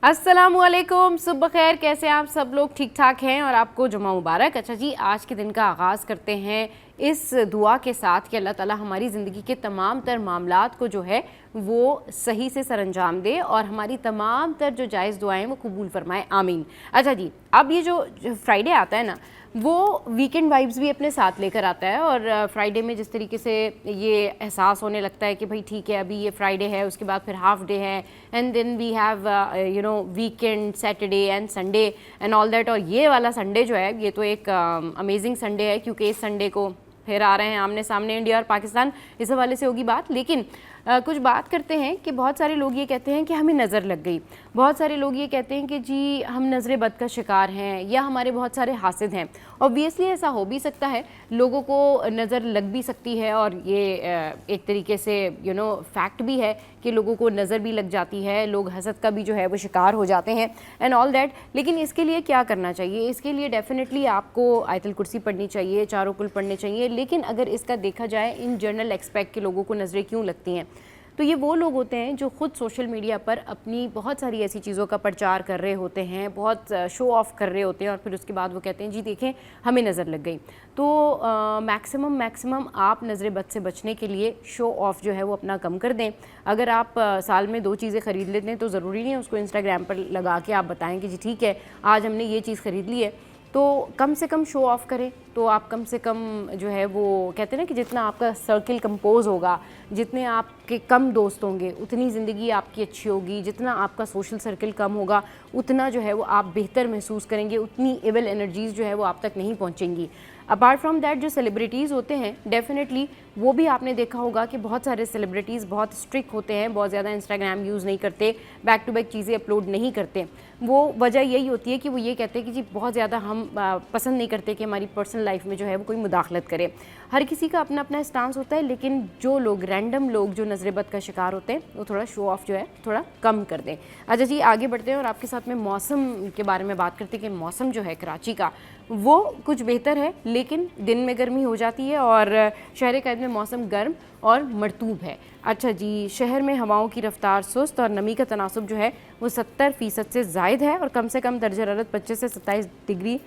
अस्सलामुअलैकुम, सुबह खैर। कैसे आप सब लोग? ठीक ठाक हैं और आपको जुमा मुबारक। अच्छा जी, आज के दिन का आगाज़ करते हैं इस दुआ के साथ कि अल्लाह ताला हमारी ज़िंदगी के तमाम तर मामलात को जो है वो सही से सरअंजाम दे और हमारी तमाम तर जो जायज़ दुआएं वो कबूल फरमाए, आमीन। अच्छा जी, अब ये जो फ्राइडे आता है ना, वो वीकेंड वाइब्स भी अपने साथ लेकर आता है। और फ्राइडे में जिस तरीके से ये एहसास होने लगता है कि भाई ठीक है, अभी ये फ्राइडे है, उसके बाद फिर हाफ डे है, and then we have weekend, Saturday and Sunday and all that. और ये वाला संडे जो है, ये तो एक अमेजिंग संडे है, क्योंकि इस संडे को फिर आ रहे हैं आमने सामने इंडिया और पाकिस्तान, इस हवाले से होगी बात। लेकिन कुछ बात करते हैं कि बहुत सारे लोग ये कहते हैं कि हमें नज़र लग गई, बहुत सारे लोग ये कहते हैं कि जी हम नज़र बद का शिकार हैं या हमारे बहुत सारे हासिद हैं। ऑब्वियसली ऐसा हो भी सकता है, लोगों को नज़र लग भी सकती है और ये एक तरीके से फैक्ट भी है कि लोगों को नज़र भी लग जाती है, लोग हसद का भी जो है वो शिकार हो जाते हैं एंड ऑल दैट। लेकिन इसके लिए क्या करना चाहिए? इसके लिए डेफिनेटली आपको आयतुल कुर्सी पढ़नी चाहिए, चारों कुल पढ़ने चाहिए। लेकिन अगर इसका देखा जाए इन जनरल एक्सपेक्ट के लोगों को नज़रें क्यों लगती हैं, तो ये वो लोग होते हैं जो ख़ुद सोशल मीडिया पर अपनी बहुत सारी ऐसी चीज़ों का प्रचार कर रहे होते हैं, बहुत शो ऑफ़ कर रहे होते हैं और फिर उसके बाद वो कहते हैं जी देखें हमें नज़र लग गई। तो मैक्सिमम आप नज़र बद से बचने के लिए शो ऑफ़ जो है वो अपना कम कर दें। अगर आप साल में 2 चीज़ें ख़रीद लेते हैं तो ज़रूरी नहीं है उसको इंस्टाग्राम पर लगा के आप बताएं कि जी ठीक है आज हमने ये चीज़ ख़रीद ली है। तो कम से कम शो ऑफ़ करें। तो आप कम से कम जो है वो कहते हैं ना कि जितना आपका सर्किल कंपोज होगा, जितने आपके कम दोस्त होंगे उतनी ज़िंदगी आपकी अच्छी होगी, जितना आपका सोशल सर्किल कम होगा उतना जो है वो आप बेहतर महसूस करेंगे, उतनी एविल एनर्जीज़ जो है वो आप तक नहीं पहुंचेंगी। अपार्ट फ्रॉम दैट जो सेलिब्रिटीज़ होते हैं, डेफिनेटली वो भी आपने देखा होगा कि बहुत सारे सेलिब्रिटीज़ बहुत स्ट्रिक्ट होते हैं, बहुत ज़्यादा इंस्टाग्राम यूज़ नहीं करते, बैक टू बैक चीज़ें अपलोड नहीं करते। वो वजह यही होती है कि वो ये कहते हैं कि जी बहुत ज़्यादा हम पसंद नहीं करते कि हमारी पर्सनल लाइफ में जो है वो कोई मुदाखलत करे। हर किसी का अपना अपना स्टांस होता है, लेकिन जो लोग रैंडम लोग जो नज़र बद का शिकार होते हैं वो थोड़ा शो ऑफ जो है थोड़ा कम कर दें। अच्छा जी, आगे बढ़ते हैं और आपके साथ में मौसम के बारे में बात करते हैं कि मौसम जो है कराची का वो कुछ बेहतर है, लेकिन दिन में गर्मी हो जाती है और शहर कैद में मौसम गर्म और मरतूब है। अच्छा जी, शहर में हवाओं की रफ्तार सुस्त और नमी का तनासुब जो है वो 70% से ज़ायद है और कम से कम दर्जा हरारत 25 से 27 डिग्री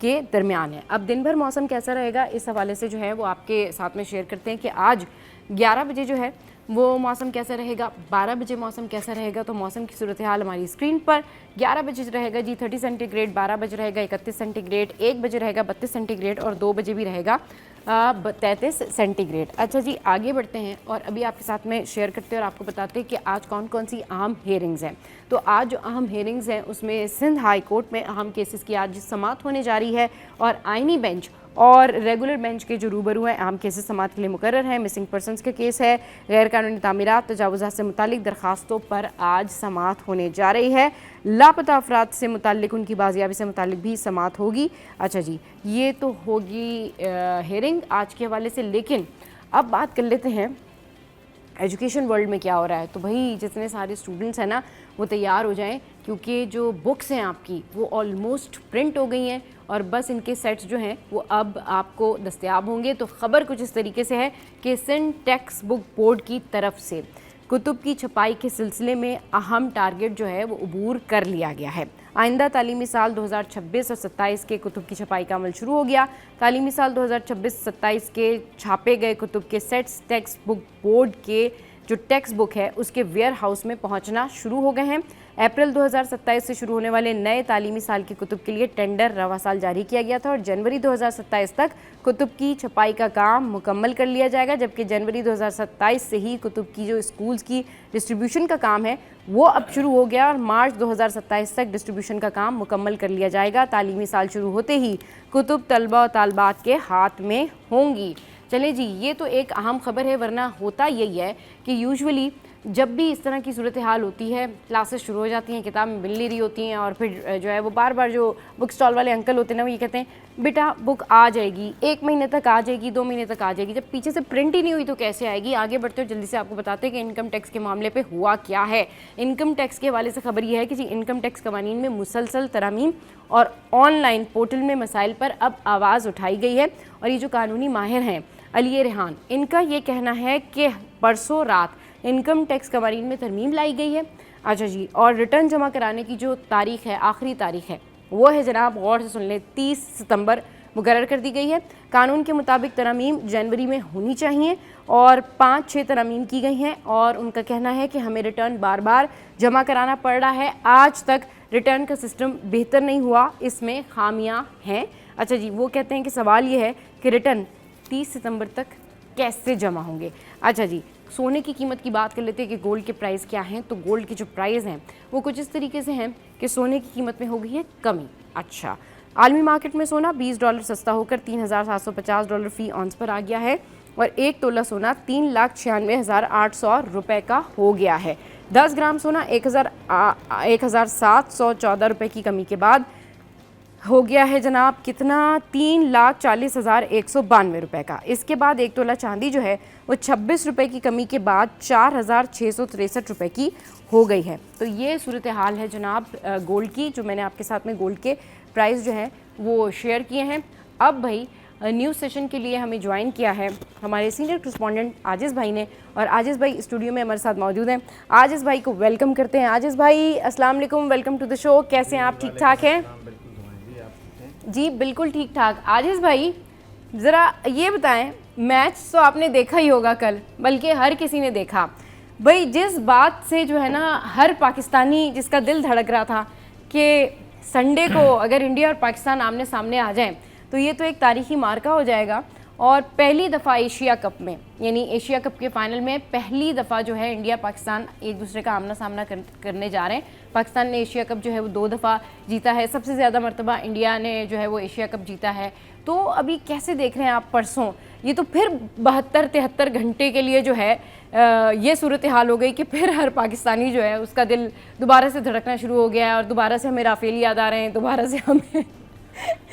के दरमियान है। अब दिन भर मौसम कैसा रहेगा इस हवाले से जो है वो आपके साथ में शेयर करते हैं कि आज 11 बजे जो है वो मौसम कैसा रहेगा, 12 बजे मौसम कैसा रहेगा। तो मौसम की सूरत हाल हमारी स्क्रीन पर 11 बजे रहेगा जी 30 सेंटीग्रेड, 12 बजे रहेगा 31 सेंटीग्रेड, 1 बजे रहेगा 32 सेंटीग्रेड और 2 बजे भी रहेगा 33 सेंटीग्रेड। अच्छा जी, आगे बढ़ते हैं और अभी आपके साथ में शेयर करते हैं और आपको बताते हैं कि आज कौन कौन सी अहम हेयरिंग्स हैं। तो आज जो अहम हेयरिंग्स हैं उसमें सिंध हाई कोर्ट में अहम केसेस की आज समाअत होने जा रही है और आइनी बेंच और रेगुलर बेंच के जो रूबरू हैं अहम केसेस समाअत के लिए मुकर्रर हैं। मिसिंग पर्सनस के केस है, गैर कानूनी तामीरात, तजावुज़ात से मुतालिक दरखास्तों पर आज समाअत होने जा रही है। लापता अफराद से मुतालिक उनकी बाजियाबी से मुतालिक भी समाअत होगी। अच्छा जी, ये तो होगी हेयरिंग आज के हवाले से। लेकिन अब बात कर लेते हैं एजुकेशन वर्ल्ड में क्या हो रहा है। तो भाई जितने सारे स्टूडेंट्स हैं ना वो तैयार हो जाएं, क्योंकि जो बुक्स हैं आपकी वो ऑलमोस्ट प्रिंट हो गई हैं और बस इनके सेट्स जो हैं वो अब आपको दस्तयाब होंगे। तो ख़बर कुछ इस तरीके से है कि सिंध टेक्स्ट बुक बोर्ड की तरफ से कुतुब की छपाई के सिलसिले में अहम टारगेट जो है वो अबूर कर लिया गया है। आइंदा तालीमी साल 2026 और 27 के कुतुब की छपाई का अमल शुरू हो गया। तालीमी साल 2026-27 के छापे गए कुतुब के सेट्स टेक्स्ट बुक बोर्ड के जो टेक्स्ट बुक है उसके वेयर हाउस में पहुंचना शुरू हो गए हैं। अप्रैल 2027 से शुरू होने वाले नए तालीमी साल के कुतुब के लिए टेंडर रवा साल जारी किया गया था और जनवरी 2027 तक कुतुब की छपाई का काम मुकम्मल कर लिया जाएगा, जबकि जनवरी 2027 से ही कुतुब की जो स्कूल्स की डिस्ट्रीब्यूशन का काम है वो अब शुरू हो गया और मार्च 2027 तक डिस्ट्रीब्यूशन का काम मुकम्मल कर लिया जाएगा। तालीमी साल शुरू होते ही कुतुब तलबा और तालबात के हाथ में होंगी। चले जी, ये तो एक अहम खबर है, वरना होता यही है कि यूजुअली जब भी इस तरह की सूरत हाल होती है, क्लासेस शुरू हो जाती हैं, किताब मिल नहीं रही होती हैं और फिर जो है वो बार बार जो बुक स्टॉल वाले अंकल होते हैं ना वो ये कहते हैं बेटा बुक आ जाएगी, 1 महीने तक आ जाएगी, 2 महीने तक आ जाएगी। जब पीछे से प्रिंट ही नहीं हुई तो कैसे आएगी। आगे बढ़ते हो जल्दी से आपको बताते हैं कि इनकम टैक्स के मामले पर हुआ क्या है। इनकम टैक्स के हवाले से खबर यह है कि जी इनकम टैक्स कवानीन में मुसलसल तरामीम और ऑनलाइन पोर्टल में मसाइल पर अब आवाज़ उठाई गई है। और ये जो कानूनी माहिर हैं अली रेहान, इनका ये कहना है कि परसों रात इनकम टैक्स कवानीन में तरमीम लाई गई है। अच्छा जी, और रिटर्न जमा कराने की जो तारीख है, आखिरी तारीख है, वो है जनाब, गौर से सुन लें, 30 सितंबर मुकर्रर कर दी गई है। कानून के मुताबिक तरमीम जनवरी में होनी चाहिए और 5-6 तरमीम की गई हैं और उनका कहना है कि हमें रिटर्न बार बार जमा कराना पड़ रहा है। आज तक रिटर्न का सिस्टम बेहतर नहीं हुआ, इसमें खामियां हैं। अच्छा जी, वो कहते हैं कि सवाल ये है कि रिटर्न 30 सितंबर तक कैसे जमा होंगे। अच्छा जी, सोने की कीमत की बात कर लेते हैं कि गोल्ड के प्राइस क्या हैं। तो गोल्ड के जो प्राइस हैं वो कुछ इस तरीके से हैं कि सोने की कीमत में हो गई है कमी। अच्छा, आलमी मार्केट में सोना $20 सस्ता होकर $3,750 फ़ी औंस पर आ गया है और 1 तोला सोना 3,96,800 रुपये का हो गया है। 10 ग्राम सोना 1,714 रुपये की कमी के बाद हो गया है जनाब कितना, 3,40,192 रुपये का। इसके बाद 1 तोला चांदी जो है वो 26 रुपये की कमी के बाद 4,663 रुपये की हो गई है। तो ये सूरत हाल है जनाब गोल्ड की, जो मैंने आपके साथ में गोल्ड के प्राइस जो है वो शेयर किए हैं। अब भाई न्यूज़ सेशन के लिए हमें ज्वाइन किया है हमारे सीनियर करस्पॉन्डेंट आजिज़ भाई ने, और आजिज़ भाई स्टूडियो में हमारे साथ मौजूद हैं। आजिज़ भाई को वेलकम करते हैं। आजिज़ भाई अस्सलाम वालेकुम, वेलकम टू द शो। कैसे हैं आप, ठीक ठाक हैं? जी बिल्कुल ठीक ठाक। आजिज़ भाई ज़रा ये बताएं, मैच तो आपने देखा ही होगा कल, बल्कि हर किसी ने देखा भाई, जिस बात से जो है ना हर पाकिस्तानी जिसका दिल धड़क रहा था कि संडे को अगर इंडिया और पाकिस्तान आमने सामने आ जाएं तो ये तो एक तारीखी मार्का हो जाएगा। और पहली दफ़ा एशिया कप में, यानी एशिया कप के फाइनल में पहली दफ़ा जो है इंडिया पाकिस्तान एक दूसरे का आमना सामना करने जा रहे हैं। पाकिस्तान ने एशिया कप जो है वो 2 दफ़ा जीता है, सबसे ज़्यादा मरतबा इंडिया ने जो है वो एशिया कप जीता है। तो अभी कैसे देख रहे हैं आप, परसों ये तो फिर 72-73 घंटे के लिए जो है ये सूरत हाल हो गई कि फिर हर पाकिस्तानी जो है उसका दिल दोबारा से धड़कना शुरू हो गया है और दोबारा से हमें राफेल याद आ रहे हैं, दोबारा से हमें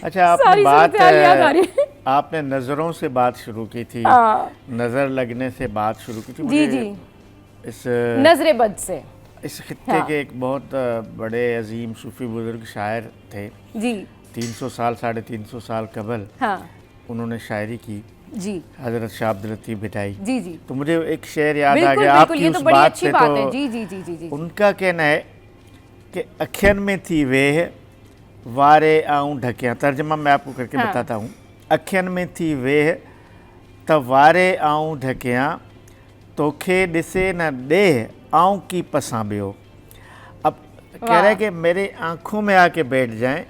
अच्छा आपने बात याद आ रही है। आपने नज़रों से बात शुरू की थी, नज़र लगने से बात शुरू की थी। जी जी, इस नजरे बद से। इस खित्ते के एक बहुत बड़े अजीम सूफी बुजुर्ग शायर थे जी, 300 साल 350 साल कबल उन्होंने शायरी की जी, हजरत शाह अब्दुल लतीफ़ भिटाई जी जी। तो मुझे एक शेर याद आ गया आपकी उस बात से। तो जी जी जी जी जी, उनका कहना है कि अखियन में थी वेह वारे आऊँ ढकिया। तर्जमा मैं आपको करके बताता हूँ। अखियन में थी वेह त वारे आऊँ ढकिया, तोखे ॾिसे न ॾेह आऊँ की पसां ॿियो। अब कह रहा है कि मेरे आंखों में आके बैठ जाएं,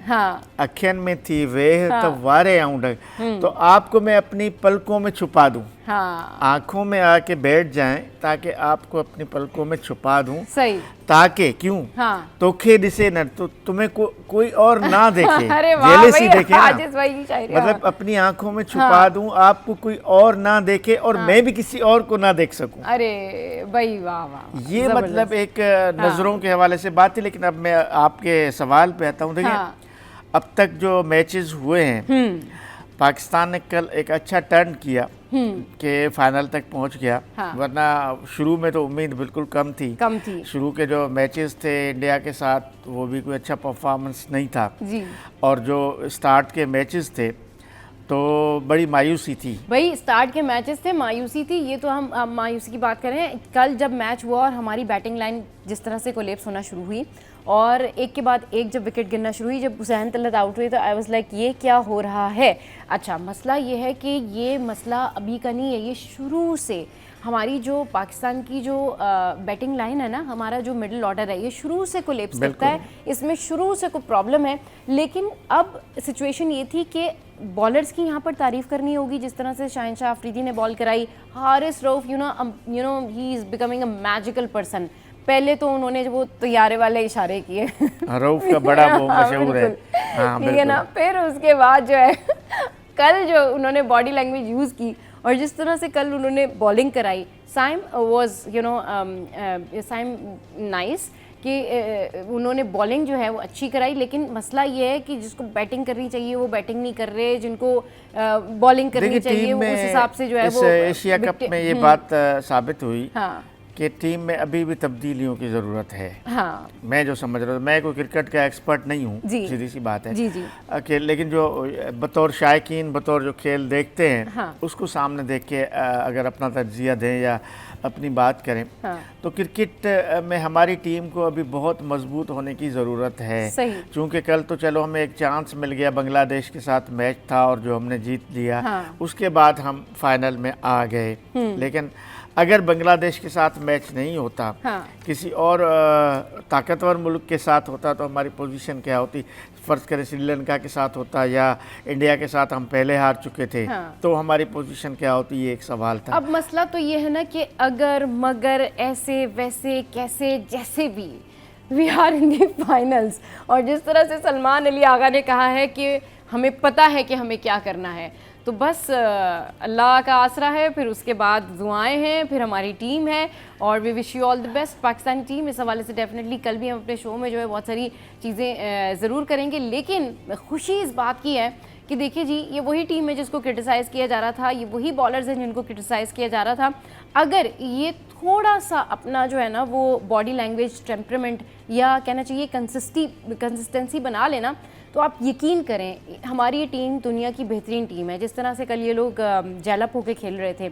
अखियन में थी वेह तो वारे आऊँ ढक, तो आपको मैं अपनी पलकों में छुपा दूं। आंखों में आके बैठ जाएं ताकि आपको अपनी पलकों में छुपा दूं। सही, ताकि क्यों तोखे दिसे न, तो तुम्हें कोई और ना देखे, जेलसी देखे ना, मतलब अपनी आंखों में छुपा दूं, आपको कोई और ना देखे और मैं भी किसी और को ना देख सकूं। अरे भाई वाह वाह, ये मतलब एक नजरों के हवाले से बात थी। लेकिन अब मैं आपके सवाल पे आता हूँ। देखिए अब तक जो मैचेस हुए हैं, पाकिस्तान ने कल एक अच्छा टर्न किया कि फाइनल तक पहुंच गया। वरना शुरू में तो उम्मीद बिल्कुल कम थी। शुरू के जो मैचेस थे इंडिया के साथ वो भी कोई अच्छा परफॉर्मेंस नहीं था जी। और जो स्टार्ट के मैचेस थे तो बड़ी मायूसी थी। भाई स्टार्ट के मैचेस थे, मायूसी थी। ये तो हम मायूसी की बात करें, कल जब मैच हुआ और हमारी बैटिंग लाइन जिस तरह से कोलैप्स होना शुरू हुई और एक के बाद एक जब विकेट गिरना शुरू हुई, जब हुसैन तलत आउट हुई तो आई वाज लाइक ये क्या हो रहा है। अच्छा, मसला ये है कि ये मसला अभी का नहीं है, ये शुरू से हमारी जो पाकिस्तान की जो बैटिंग लाइन है ना, हमारा जो मिडिल ऑर्डर है, ये शुरू से कोलैप्स करता है, इसमें शुरू से कोई प्रॉब्लम है। लेकिन अब सिचुएशन ये थी कि बॉलर्स की यहाँ पर तारीफ़ करनी होगी, जिस तरह से शाहिन अफरीदी ने बॉल कराई। Haris Rauf you know he is becoming a magical person. पहले तो उन्होंने वो तैयारे वाले इशारे किए, रऊफ का बड़ा वो मशहूर है, ठीक है ना। फिर उसके बाद जो है कल जो उन्होंने बॉडी लैंग्वेज यूज़ की और जिस तरह से कल उन्होंने बॉलिंग कराई, साइम वाज साइम नाइस कि उन्होंने बॉलिंग जो है वो अच्छी कराई। लेकिन मसला ये है कि जिसको बैटिंग करनी चाहिए वो बैटिंग नहीं कर रहे, जिनको बॉलिंग करनी चाहिए वो उस हिसाब से जो है वो एशिया कप में ये बात साबित हुई कि टीम में अभी भी तब्दीलियों की ज़रूरत है। हाँ मैं जो समझ रहा हूँ, मैं कोई क्रिकेट का एक्सपर्ट नहीं हूँ, जी। सीधी सी बात है जी जी। कि लेकिन जो बतौर शायकीन, बतौर जो खेल देखते हैं, हाँ। उसको सामने देख के अगर अपना तज्जिया दें या अपनी बात करें, हाँ। तो क्रिकेट में हमारी टीम को अभी बहुत मजबूत होने की ज़रूरत है। सही। चूँकि कल तो चलो हमें एक चांस मिल गया, बांग्लादेश के साथ मैच था और जो हमने जीत लिया। हाँ। उसके बाद हम फाइनल में आ गए। लेकिन अगर बांग्लादेश के साथ मैच नहीं होता, हाँ। किसी और ताकतवर मुल्क के साथ होता, तो हमारी पोजीशन क्या होती। फ़र्ज़ करें श्रीलंका के साथ होता या इंडिया के साथ हम पहले हार चुके थे। हाँ। तो हमारी पोजीशन क्या होती, ये एक सवाल था। अब मसला तो ये है ना कि अगर मगर ऐसे वैसे कैसे जैसे भी we are in the finals, और जिस तरह से सलमान अली आगा ने कहा है कि हमें पता है कि हमें क्या करना है, तो बस अल्लाह का आसरा है, फिर उसके बाद दुआएं हैं, फिर हमारी टीम है और we wish you all the best Pakistani team. इस हवाले से डेफिनेटली कल भी हम अपने शो में जो है बहुत सारी चीज़ें ज़रूर करेंगे। लेकिन खुशी इस बात की है कि देखिए जी, ये वही टीम है जिसको क्रिटिसाइज़ किया जा रहा था, ये वही बॉलर्स हैं जिनको क्रिटिसाइज़ किया जा रहा था। अगर ये थोड़ा सा अपना जो है ना वो बॉडी लैंग्वेज, टेम्परामेंट या कहना चाहिए कंसिस्टेंसी बना लेना, तो आप यकीन करें हमारी ये टीम दुनिया की बेहतरीन टीम है। जिस तरह से कल ये लोग जैलअप होके खेल रहे थे,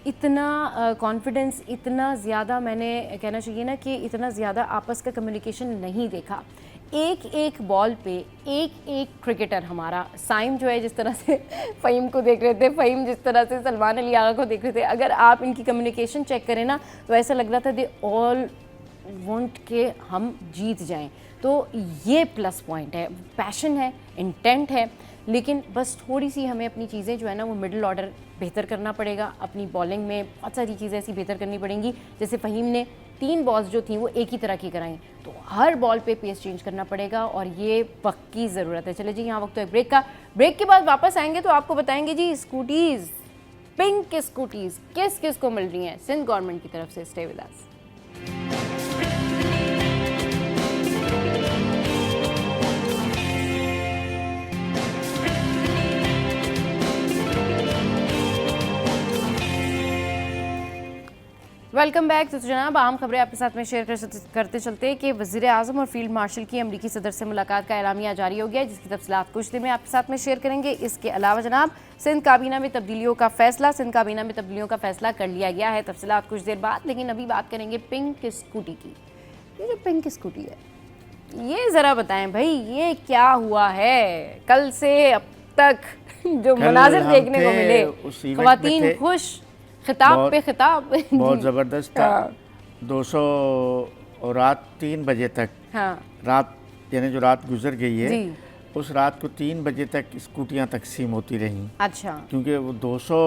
इतना कॉन्फिडेंस, इतना ज़्यादा, मैंने कहना चाहिए ना कि इतना ज़्यादा आपस का कम्युनिकेशन नहीं देखा। एक एक बॉल पे एक एक क्रिकेटर हमारा, साइम जो है जिस तरह से फ़हीम को देख रहे थे, फ़हीम जिस तरह से सलमान अली आगा को देख रहे थे, अगर आप इनकी कम्युनिकेशन चेक करें ना तो ऐसा लग रहा था दे ऑल वांट के हम जीत जाएं। तो ये प्लस पॉइंट है, पैशन है, इंटेंट है। लेकिन बस थोड़ी सी हमें अपनी चीज़ें जो है ना वो मिडिल ऑर्डर बेहतर करना पड़ेगा। अपनी बॉलिंग में बहुत सारी चीज़ें ऐसी बेहतर करनी पड़ेंगी। जैसे फ़हीम ने 3 बॉल्स जो थी वो एक ही तरह की कराई, तो हर बॉल पे पेस चेंज करना पड़ेगा और ये पक्की ज़रूरत है। चले जी, यहाँ वक्त तो एक ब्रेक का। ब्रेक के बाद वापस आएंगे तो आपको बताएंगे जी स्कूटीज़, पिंक स्कूटीज़ किस किस को मिल रही हैं सिंध गवर्नमेंट की तरफ से। Stay with us. Welcome back. तो जनाब, आम खबरें आपके साथ में शेयर करते चलते कि वज़ीर आज़म और फील्ड मार्शल की अमरीकी सदर से मुलाकात का एलामिया जारी हो गया है, जिसकी तफसीलात कुछ देर में आपके साथ में शेयर करेंगे। इसके अलावा जनाब, सिंध काबीना में तब्दीलियों का फैसला कर लिया गया है। तफसीलात कुछ देर बाद, लेकिन अभी बात करेंगे पिंक स्कूटी की। ये जो पिंक स्कूटी है, ये ज़रा बताएं भाई, ये क्या हुआ है? कल से अब तक जो मनाजिर देखने को मिले, ख़वातीन खुश, खिताब पे खिताब बहुत ज़बरदस्त था। 200 और रात 3 बजे तक, हाँ, रात यानी जो रात गुजर गई है जी, उस रात को 3 बजे तक स्कूटियाँ तकसीम होती रहीं। अच्छा, क्योंकि वो 200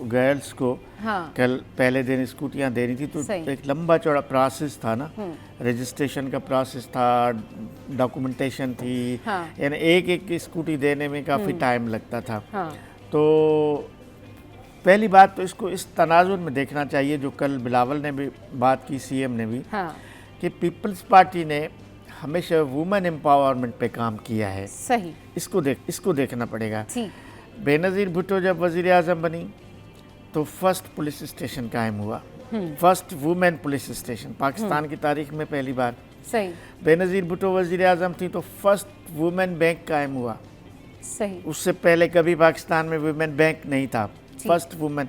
गर्ल्स को हाँ, कल पहले दिन स्कूटियाँ देनी थी, तो सही। एक लंबा चौड़ा प्रोसेस था ना, रजिस्ट्रेशन का प्रोसेस था, डॉक्यूमेंटेशन थी, हाँ, यानी एक एक स्कूटी देने में काफ़ी टाइम लगता था। हाँ, तो पहली बात तो इसको इस तनाजुर में देखना चाहिए, जो कल बिलावल ने भी बात की, सीएम ने भी, हाँ, कि पीपल्स पार्टी ने हमेशा वुमेन एम्पावरमेंट पे काम किया है। सही, इसको देखना पड़ेगा। ठीक, बेनज़ीर भुट्टो जब वज़ीर आज़म बनी तो फर्स्ट पुलिस स्टेशन कायम हुआ, first women police station Pakistan की तारीख में पहली बार। सही, बेनज़ीर भुट्टो वज़ीर आज़म थी तो फर्स्ट वुमेन बैंक कायम हुआ। सही, उससे पहले कभी पाकिस्तान में वुमेन बैंक नहीं था, फर्स्ट वुमेन।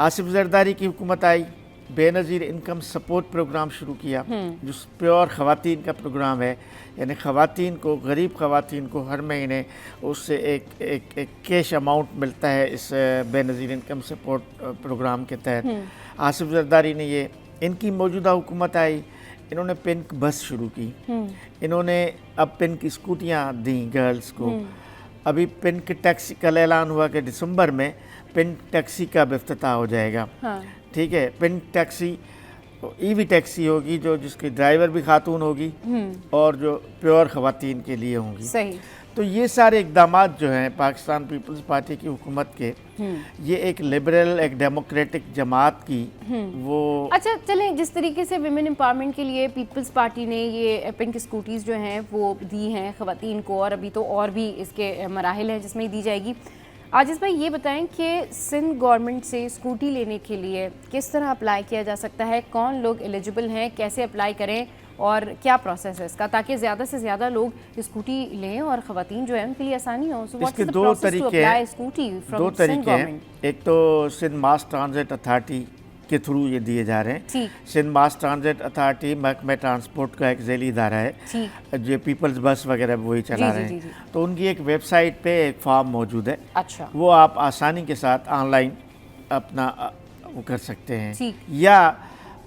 आसिफ जरदारी की हुकूमत आई, बेनज़ीर इनकम सपोर्ट प्रोग्राम शुरू किया, जो प्योर ख़वातीन का प्रोग्राम है, यानी ख़वातीन को, गरीब ख़वातीन को हर महीने उससे एक कैश अमाउंट मिलता है इस बेनज़ीर इनकम सपोर्ट प्रोग्राम के तहत। आसिफ जरदारी ने ये, इनकी मौजूदा हुकूमत आई, इन्होंने पिंक बस शुरू की, इन्होंने अब पिंक स्कूटियाँ दी गर्ल्स को। अभी पिंक टैक्सी, कल ऐलान हुआ कि दिसंबर में पिंक टैक्सी का इफ्तिताह हो जाएगा। हाँ, ठीक है, पिंक टैक्सी ईवी टैक्सी होगी, जो जिसकी ड्राइवर भी खातून होगी और जो प्योर ख़वातीन के लिए होंगी। सही। तो ये सारे इक़दाम जो हैं पाकिस्तान पीपल्स पार्टी की हुकूमत के, ये एक लिबरल, एक डेमोक्रेटिक जमात की वो। अच्छा, चलें, जिस तरीके से विमेन एम्पावरमेंट के लिए पीपल्स पार्टी ने ये पिंक स्कूटीज़ जो हैं वो दी हैं ख़वातीन को, और अभी तो और भी इसके मराहिल हैं जिसमें दी जाएगी। आजिज़ भाई ये बताएं कि सिंध गवर्नमेंट से स्कूटी लेने के लिए किस तरह अप्लाई किया जा सकता है, कौन लोग एलिजिबल हैं, कैसे अप्लाई करें और क्या प्रोसेस है इसका, ताकि ज़्यादा से ज़्यादा लोग स्कूटी लें और ख़वातीन जो है उनके लिए आसानी हो। इसके दो तरीके हैं, स्कूटी एक तो सिंध मास ट्रांजिट अथॉरिटी के थ्रू ये दिए जा रहे हैं। सिंध मास ट्रांजिट अथॉरिटी महकमे ट्रांसपोर्ट का एक ज़ैली इदारा है जो पीपल्स बस वगैरह वही चला रहे हैं। तो उनकी एक वेबसाइट पे एक फॉर्म मौजूद है। अच्छा, वो आप आसानी के साथ ऑनलाइन अपना वो कर सकते हैं, या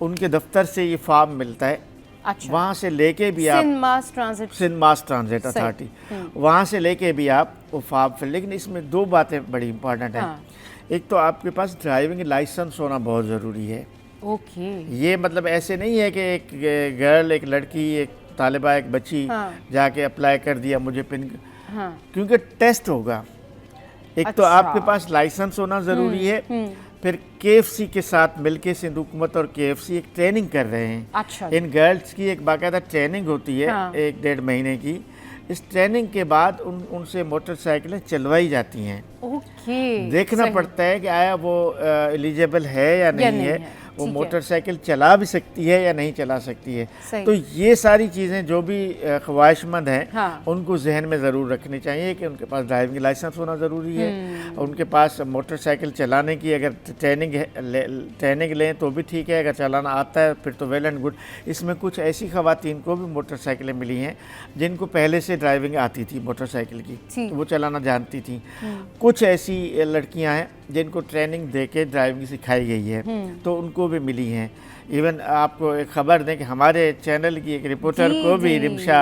उनके दफ्तर से ये फॉर्म मिलता है। अच्छा, वहाँ से लेके भी आप सिंध मास ट्रांजिट अथॉरिटी वहाँ से लेके भी आप वो फॉर्म फिल। लेकिन इसमें दो बातें बड़ी इंपॉर्टेंट हैं। एक तो आपके पास ड्राइविंग लाइसेंस होना बहुत ज़रूरी है। ओके, ये मतलब ऐसे नहीं है कि एक गर्ल, एक लड़की, एक तालिबा, एक बच्ची जाके अप्लाई कर दिया मुझे पिन, क्योंकि टेस्ट होगा। एक तो आपके पास लाइसेंस होना ज़रूरी है, फिर KFC के साथ मिलके सिंध हुकूमत और KFC एक ट्रेनिंग कर रहे हैं। अच्छा, इन गर्ल्स की एक बाकायदा ट्रेनिंग होती है 1-1.5 महीने की। इस ट्रेनिंग के बाद उनसे मोटरसाइकिलें चलवाई जाती हैं। ओके, देखना पड़ता है कि आया वो एलिजिबल है या नहीं है, वो मोटरसाइकिल चला भी सकती है या नहीं चला सकती है। तो ये सारी चीज़ें जो भी ख्वाहिशमंद हैं उनको जहन में ज़रूर रखनी चाहिए कि उनके पास ड्राइविंग लाइसेंस होना ज़रूरी है, उनके पास मोटरसाइकिल चलाने की अगर ट्रेनिंग लें तो भी ठीक है, अगर चलाना आता है फिर तो वेल एंड गुड। इसमें कुछ ऐसी ख़वातीन को भी मोटरसाइकिलें मिली हैं जिनको पहले से ड्राइविंग आती थी मोटरसाइकिल की, तो वो चलाना जानती थी। कुछ ऐसी लड़कियां हैं जिनको ट्रेनिंग देके ड्राइविंग सिखाई गई है, तो उनको भी मिली हैं। इवन आपको एक खबर दें कि हमारे चैनल की एक रिपोर्टर को भी रिमशा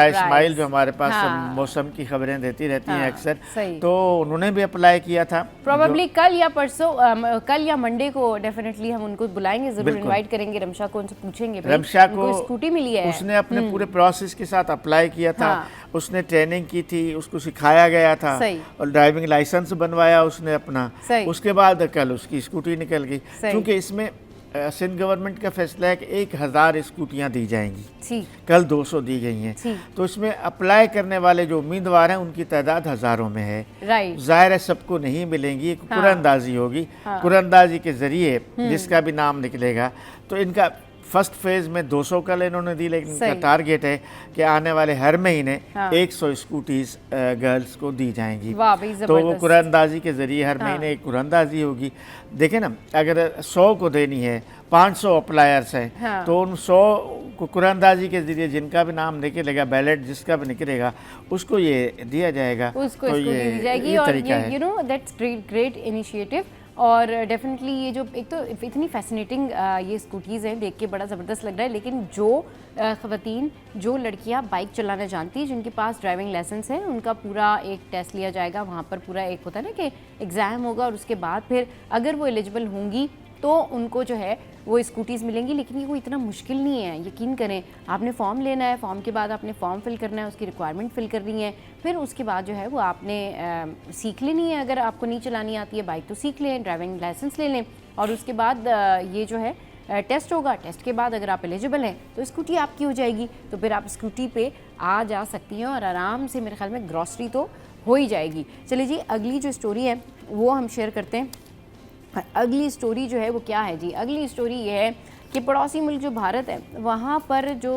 इस्माइल, जो हमारे पास मौसम की खबरें देती रहती हैं अक्सर, तो उन्होंने भी अप्लाई किया था। प्रोबेबली कल या परसों, कल या मंडे को डेफिनेटली हम उनको बुलाएंगे, जरूर इनवाइट करेंगे रमशा को, उनसे पूछेंगे रमशा को स्कूटी मिली है। उसने अपने पूरे प्रोसेस के साथ अप्लाई किया था, उसने ट्रेनिंग की थी, उसको सिखाया गया था और ड्राइविंग लाइसेंस बनवाया उसने अपना। उसके बाद कल उसकी स्कूटी निकल गई। क्योंकि इसमें सिंध गवर्नमेंट का फैसला है कि 1000 स्कूटियाँ दी जाएंगी, कल 200 दी गई हैं। तो इसमें अप्लाई करने वाले जो उम्मीदवार हैं उनकी तादाद हज़ारों में है। ज़ाहिर है सबको नहीं मिलेंगी, एक कुरानंदाजी होगी। कुरानंदाजी के ज़रिए जिसका भी नाम निकलेगा, तो इनका फर्स्ट फेज़ में 200 कल इन्होंने दी, लेकिन इनका टारगेट है कि आने वाले हर महीने 100 स्कूटीज़ गर्ल्स को दी जाएंगी। तो वो कुरानंदाजी के ज़रिए हर महीने एक कुरानंदाजी होगी। देखें ना, अगर 100 को देनी है, 500 अप्लायर्स हैं, तो उन 100 को कुरानंदाजी के ज़रिए जिनका भी नाम निकलेगा, बैलेट जिसका भी निकलेगा, उसको ये दिया जाएगा, उसको तो ये तरीका है। You know that's great initiative. और डेफिनेटली ये जो एक तो इतनी फैसिनेटिंग ये स्कूटीज़ हैं, देख के बड़ा ज़बरदस्त लग रहा है। लेकिन जो ख़वातीन, जो लड़कियां बाइक चलाना जानती हैं, जिनके पास ड्राइविंग लाइसेंस है, उनका पूरा एक टेस्ट लिया जाएगा। वहाँ पर पूरा एक होता है ना कि एग्ज़ाम होगा, और उसके बाद फिर अगर वो एलिजिबल होंगी तो उनको जो है वो स्कूटीज़ मिलेंगी। लेकिन ये कोई इतना मुश्किल नहीं है, यकीन करें। आपने फॉर्म लेना है, फॉर्म के बाद आपने फॉर्म फिल करना है, उसकी रिक्वायरमेंट फिल करनी है, फिर उसके बाद जो है वो आपने सीख लेनी है। अगर आपको नहीं चलानी आती है बाइक तो सीख लें, ड्राइविंग लाइसेंस ले लें, और उसके बाद ये जो है टेस्ट होगा। टेस्ट के बाद अगर आप एलिजिबल हैं तो स्कूटी आपकी हो जाएगी। तो फिर आप स्कूटी पे आ जा सकती हैं और आराम से, मेरे ख्याल में ग्रॉसरी तो हो ही जाएगी। चलिए जी, अगली जो स्टोरी है वो हम शेयर करते हैं। अगली स्टोरी जो है वो क्या है जी? अगली स्टोरी ये है कि पड़ोसी मुल्क जो भारत है, वहाँ पर जो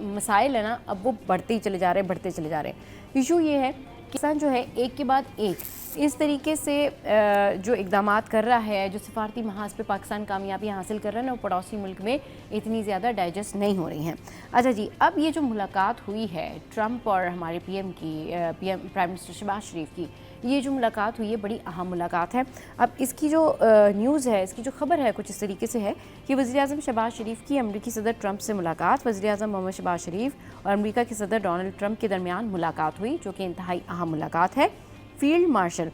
मसाइल है ना, अब वो बढ़ते ही चले जा रहे हैं, बढ़ते चले जा रहे हैं। इशू ये है कि पाकिस्तान जो है एक के बाद एक इस तरीके से जो इक़दामात कर रहा है, जो सिफारती महाज पे पाकिस्तान कामयाबियाँ हासिल कर रहा है ना, वो पड़ोसी मुल्क में इतनी ज़्यादा डाइजेस्ट नहीं हो रही हैं। अच्छा जी, अब ये जो मुलाकात हुई है ट्रंप और हमारे पीएम प्राइम मिनिस्टर शहबाज शरीफ की, ये जो मुलाकात हुई है बड़ी अहम मुलाकात है। अब इसकी जो न्यूज़ है, इसकी जो खबर है कुछ इस तरीके से है कि वज़ीर-ए-आज़म शहबाज शरीफ की अमरीकी सदर ट्रंप से मुलाकात। वज़ीर-ए-आज़म मोहम्मद शहबाज शरीफ और अमरीका के सदर डोनाल्ड ट्रंप के दरमियान मुलाकात हुई, जो कि इंतहाई अहम मुलाकात है। फील्ड मार्शल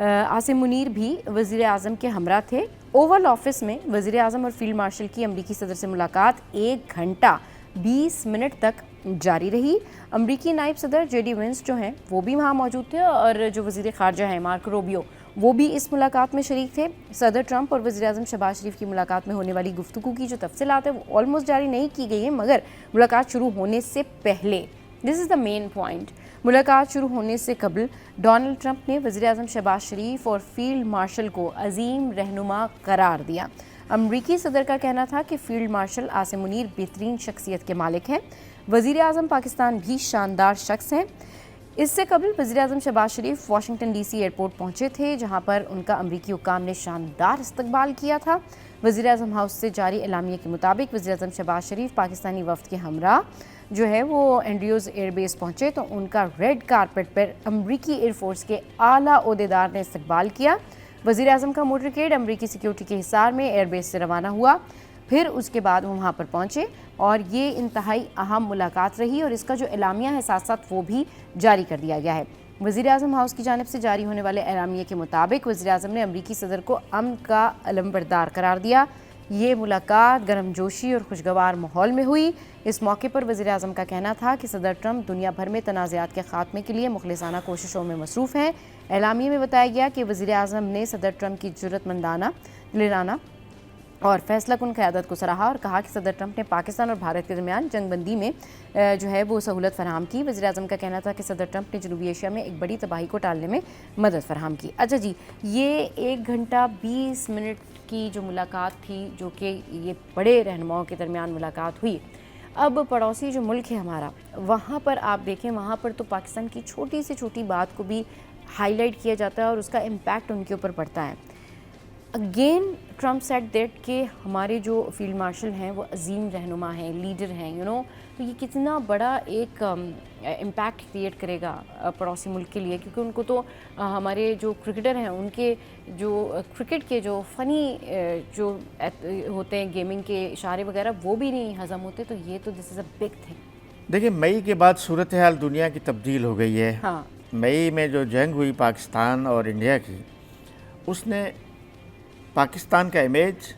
आसिम मुनीर भी वज़ीर-ए-आज़म के हमरा थे। ओवल ऑफिस में वज़ीर-ए-आज़म और फील्ड मार्शल की अमरीकी सदर से मुलाकात 1 घंटा 20 मिनट तक जारी रही। अमरीकी नायब सदर जेडी वेंस जो हैं वो भी वहाँ मौजूद थे, और जो वज़ीर ख़ारजा हैं मार्को रूबियो, वो भी इस मुलाकात में शरीक थे। सदर ट्रंप और वज़ीर-ए-आज़म शहबाज शरीफ की मुलाकात में होने वाली गुफ्तगू की जो तफसीलात है वो ऑलमोस्ट जारी नहीं की गई हैं, मगर मुलाकात शुरू होने से पहले this is the main point. मुलाकात शुरू होने से कबल डोनाल्ड ट्रंप ने वज़ीर-ए-आज़म शहबाज शरीफ और फील्ड मार्शल को अजीम रहनुमा करार दिया। अमरीकी सदर का कहना था कि फील्ड मार्शल आसिम मुनीर बेहतरीन शख्सियत के मालिक हैं। वज़ीर-ए-आज़म पाकिस्तान भी शानदार शख्स हैं। इससे कबल वज़ीर-ए-आज़म शहबाज शरीफ वाशिंगटन डीसी एयरपोर्ट पहुंचे थे, जहां पर उनका अमरीकी हुक्काम ने शानदार इस्तकबाल किया था। वज़ीर-ए-आज़म हाउस से जारी एलामिया के मुताबिक वज़ीर-ए-आज़म शहबाज शरीफ पाकिस्तानी वफ्द के हमरा जो है वो एंड्रयूज़ एयरबेस पहुंचे तो उनका रेड कारपेट पर अमरीकी एयरफोर्स के आला ओहदेदार ने इस्तकबाल किया। वज़ीर-ए-आज़म का मोटरकेड अमरीकी सिक्योरिटी के हिसार में एयरबेस से रवाना हुआ। फिर उसके बाद वो वहाँ पर पहुँचे और ये इंतहाई अहम मुलाकात रही और इसका जो एलामिया है साथ साथ वो भी जारी कर दिया गया है। वज़ीर-ए-आज़म हाउस की जानिब से जारी होने वाले एलामिया के मुताबिक वज़ीर-ए-आज़म ने अमरीकी सदर को अमन का अलमबरदार करार दिया। ये मुलाकात गर्मजोशी और खुशगवार माहौल में हुई। इस मौके पर वज़ीर-ए-आज़म का कहना था कि सदर ट्रंप दुनिया भर में तनाज़ात के ख़ात्मे के लिए मुखलिसाना कोशिशों में मसरूफ़ हैं। एलामिया में बताया गया कि वज़ीर-ए-आज़म ने सदर ट्रंप की जुर्रतमंदाना, दिलेराना और फैसलाकुन क़यादत को सराहा और कहा कि सदर ट्रंप ने पाकिस्तान और भारत के दरमियान जंगबंदी में जो है वो सहूलत फराहम की। वज़ीर-ए-आज़म का कहना था कि सदर ट्रंप ने जनूबी एशिया में एक बड़ी तबाही को टालने में मदद फराहम की। अच्छा जी, ये 1 घंटा 20 मिनट की जो मुलाकात थी, जो कि ये बड़े रहनुमाओं के दरमियान मुलाकात हुई। अब पड़ोसी जो मुल्क है हमारा, वहाँ पर आप देखें, वहाँ पर तो पाकिस्तान की छोटी से छोटी बात को भी हाईलाइट किया जाता है और उसका इम्पैक्ट उनके ऊपर पड़ता है। अगेन ट्रंप सेड दैट कि हमारे जो फील्ड मार्शल हैं वो अजीम रहनुमा हैं, लीडर हैं, तो ये कितना बड़ा एक इम्पैक्ट क्रिएट करेगा पड़ोसी मुल्क के लिए, क्योंकि उनको तो हमारे जो क्रिकेटर हैं उनके जो क्रिकेट के जो फ़नी जो होते हैं गेमिंग के इशारे वगैरह वो भी नहीं हज़म होते। तो ये तो this is a big thing. देखिए, मई के बाद सूरत हाल दुनिया की तब्दील हो गई है। हाँ, मई में जो जंग हुई पाकिस्तान और इंडिया की, उसने पाकिस्तान का इमेज,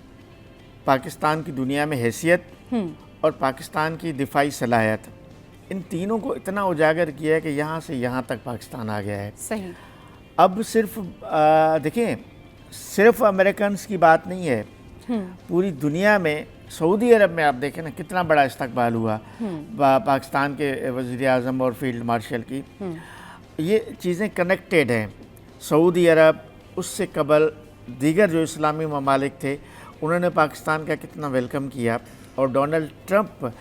पाकिस्तान की दुनिया में हैसियत और पाकिस्तान की दिफाई सलाहियत, इन तीनों को इतना उजागर किया है कि यहाँ से यहाँ तक पाकिस्तान आ गया है। सही। अब सिर्फ देखें, सिर्फ अमेरिकन की बात नहीं है, पूरी दुनिया में, सऊदी अरब में आप देखें ना कितना बड़ा इस्तकबाल हुआ पाकिस्तान के वज़ीर-ए-आज़म और फील्ड मार्शल की। ये चीज़ें कनेक्टेड हैं। सऊदी अरब, उससे कबल दीगर जो इस्लामी ममालिक थे, उन्होंने पाकिस्तान का कितना वेलकम किया। और डोनाल्ड ट्रंप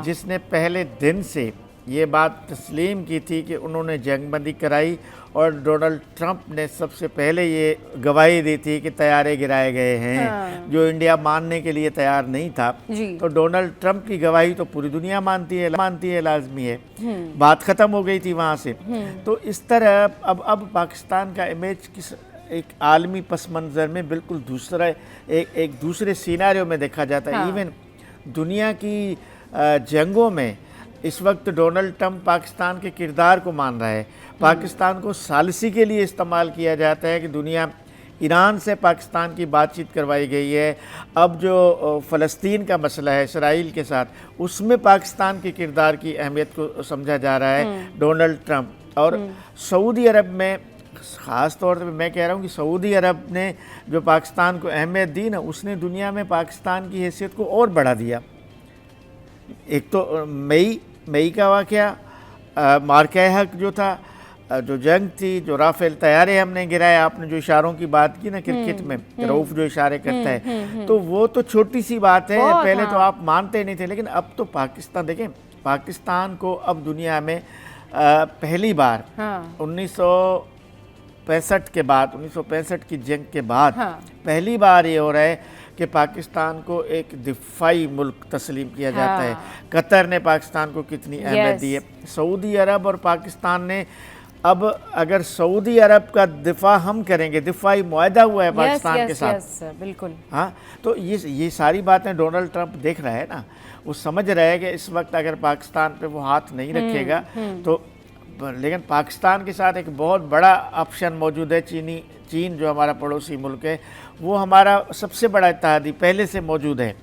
जिसने पहले दिन से ये बात तस्लीम की थी कि उन्होंने जंगबंदी कराई, और डोनाल्ड ट्रंप ने सबसे पहले ये गवाही दी थी कि तैयारे गिराए गए हैं, जो इंडिया मानने के लिए तैयार नहीं था। तो डोनाल्ड ट्रंप की गवाही तो पूरी दुनिया मानती है, लाजमी है। बात ख़त्म हो गई थी वहाँ से। तो इस तरह अब पाकिस्तान का इमेज किस एक आलमी पस मंज़र में बिल्कुल दूसरा एक दूसरे सिनेरियो में देखा जाता है। इवन दुनिया की जंगों में इस वक्त डोनाल्ड ट्रंप पाकिस्तान के किरदार को मान रहा है। पाकिस्तान को सालिसी के लिए इस्तेमाल किया जाता है कि दुनिया, ईरान से पाकिस्तान की बातचीत करवाई गई है। अब जो फ़लस्तीन का मसला है इसराइल के साथ, उसमें पाकिस्तान के किरदार की अहमियत को समझा जा रहा है डोनाल्ड ट्रंप। और सऊदी अरब में ख़ास तौर पर मैं कह रहा हूँ कि सऊदी अरब ने जो पाकिस्तान को अहमियत दी ना, उसने दुनिया में पाकिस्तान की हैसियत को और बढ़ा दिया। एक तो मई का वाक़या, मार्के हक जो था, जो जंग थी, जो राफेल तैयारे हमने गिराए, आपने जो इशारों की बात की ना क्रिकेट में, रऊफ जो इशारे करता है, तो वो तो छोटी सी बात है। पहले तो आप मानते नहीं थे, लेकिन अब तो पाकिस्तान, देखें, पाकिस्तान को अब दुनिया में पहली बार 1965 के बाद, 1965 की जंग के बाद पहली बार ये हो रहा है कि पाकिस्तान को एक दिफाई मुल्क तस्लीम किया जाता है। कतर ने पाकिस्तान को कितनी अहमियत दी है। सऊदी अरब और पाकिस्तान ने, अब अगर सऊदी अरब का दिफा हम करेंगे, दिफाई मुआहदा हुआ है पाकिस्तान के साथ, बिल्कुल। हाँ, तो ये सारी बातें डोनाल्ड ट्रंप देख रहा है ना, वो समझ रहा है कि इस वक्त अगर पाकिस्तान पे वो हाथ नहीं रखेगा तो, लेकिन पाकिस्तान के साथ एक बहुत बड़ा ऑप्शन मौजूद है। चीन जो हमारा पड़ोसी मुल्क है, वो हमारा सबसे बड़ा इत्तेहादी पहले से मौजूद है।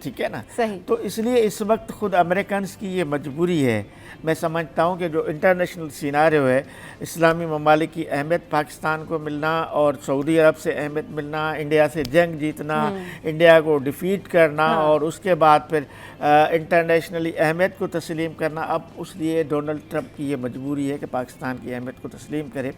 ठीक है ना। सही। तो इसलिए इस वक्त खुद अमेरिकन की ये मजबूरी है। मैं समझता हूँ कि जो इंटरनेशनल सिनारियो है, इस्लामी ममालिक की अहमियत पाकिस्तान को मिलना और सऊदी अरब से अहमियत मिलना, इंडिया से जंग जीतना, इंडिया को डिफीट करना और उसके बाद फिर इंटरनेशनली अहमियत को तस्लीम करना, अब उसलिए डोनाल्ड ट्रंप की ये मजबूरी है कि पाकिस्तान की अहमियत को तस्लीम करे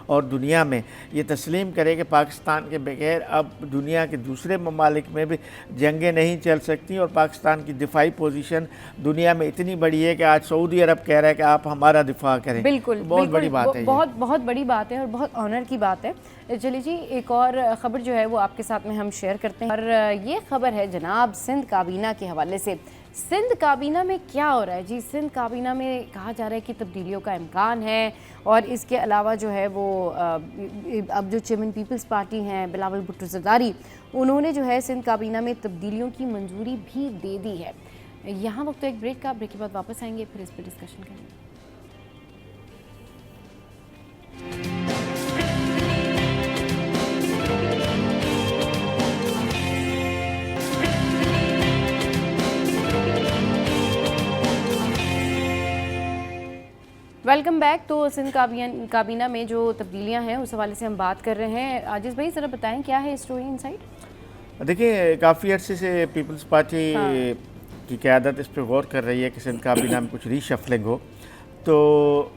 और दुनिया में ये तस्लीम करे कि पाकिस्तान के बगैर अब दुनिया के दूसरे ममालिक में भी जंगें नहीं चल सकती और पाकिस्तान की दिफाई पोजीशन दुनिया में इतनी बड़ी है कि आज सऊदी अरब कह रहा है कि आप हमारा दिफा करें। बिल्कुल, तो बहुत बड़ी बात है, बहुत बहुत बड़ी बात है और बहुत ऑनर की बात है। चलिए जी, एक और ख़बर जो है वो आपके साथ में हम शेयर करते हैं और ये खबर है जनाब सिंध काबीना के हवाले से। सिंध काबीना में क्या हो रहा है जी? सिंध काबीना में कहा जा रहा है कि तब्दीलियों का इम्कान है और इसके अलावा जो है वो अब जो चेयरमैन पीपल्स पार्टी हैं बिलावल भुट्टो ज़रदारी, उन्होंने जो है सिंध काबीना में तब्दीलियों की मंजूरी भी दे दी है। यहाँ वक्त तो एक ब्रेक का, ब्रेक के बाद वापस आएंगे, फिर इस पर डिस्कशन करेंगे। Welcome back. तो सिंध काबीना में जो तब्दीलियां हैं उस हवाले से हम बात कर रहे हैं। आजिज़ भाई ज़रा बताएं क्या है स्टोरी इनसाइड? देखिए, काफ़ी अर्से से पीपल्स पार्टी की क़यादत इस पर गौर कर रही है कि सिंध काबीना में कुछ रीशफलिंग हो। तो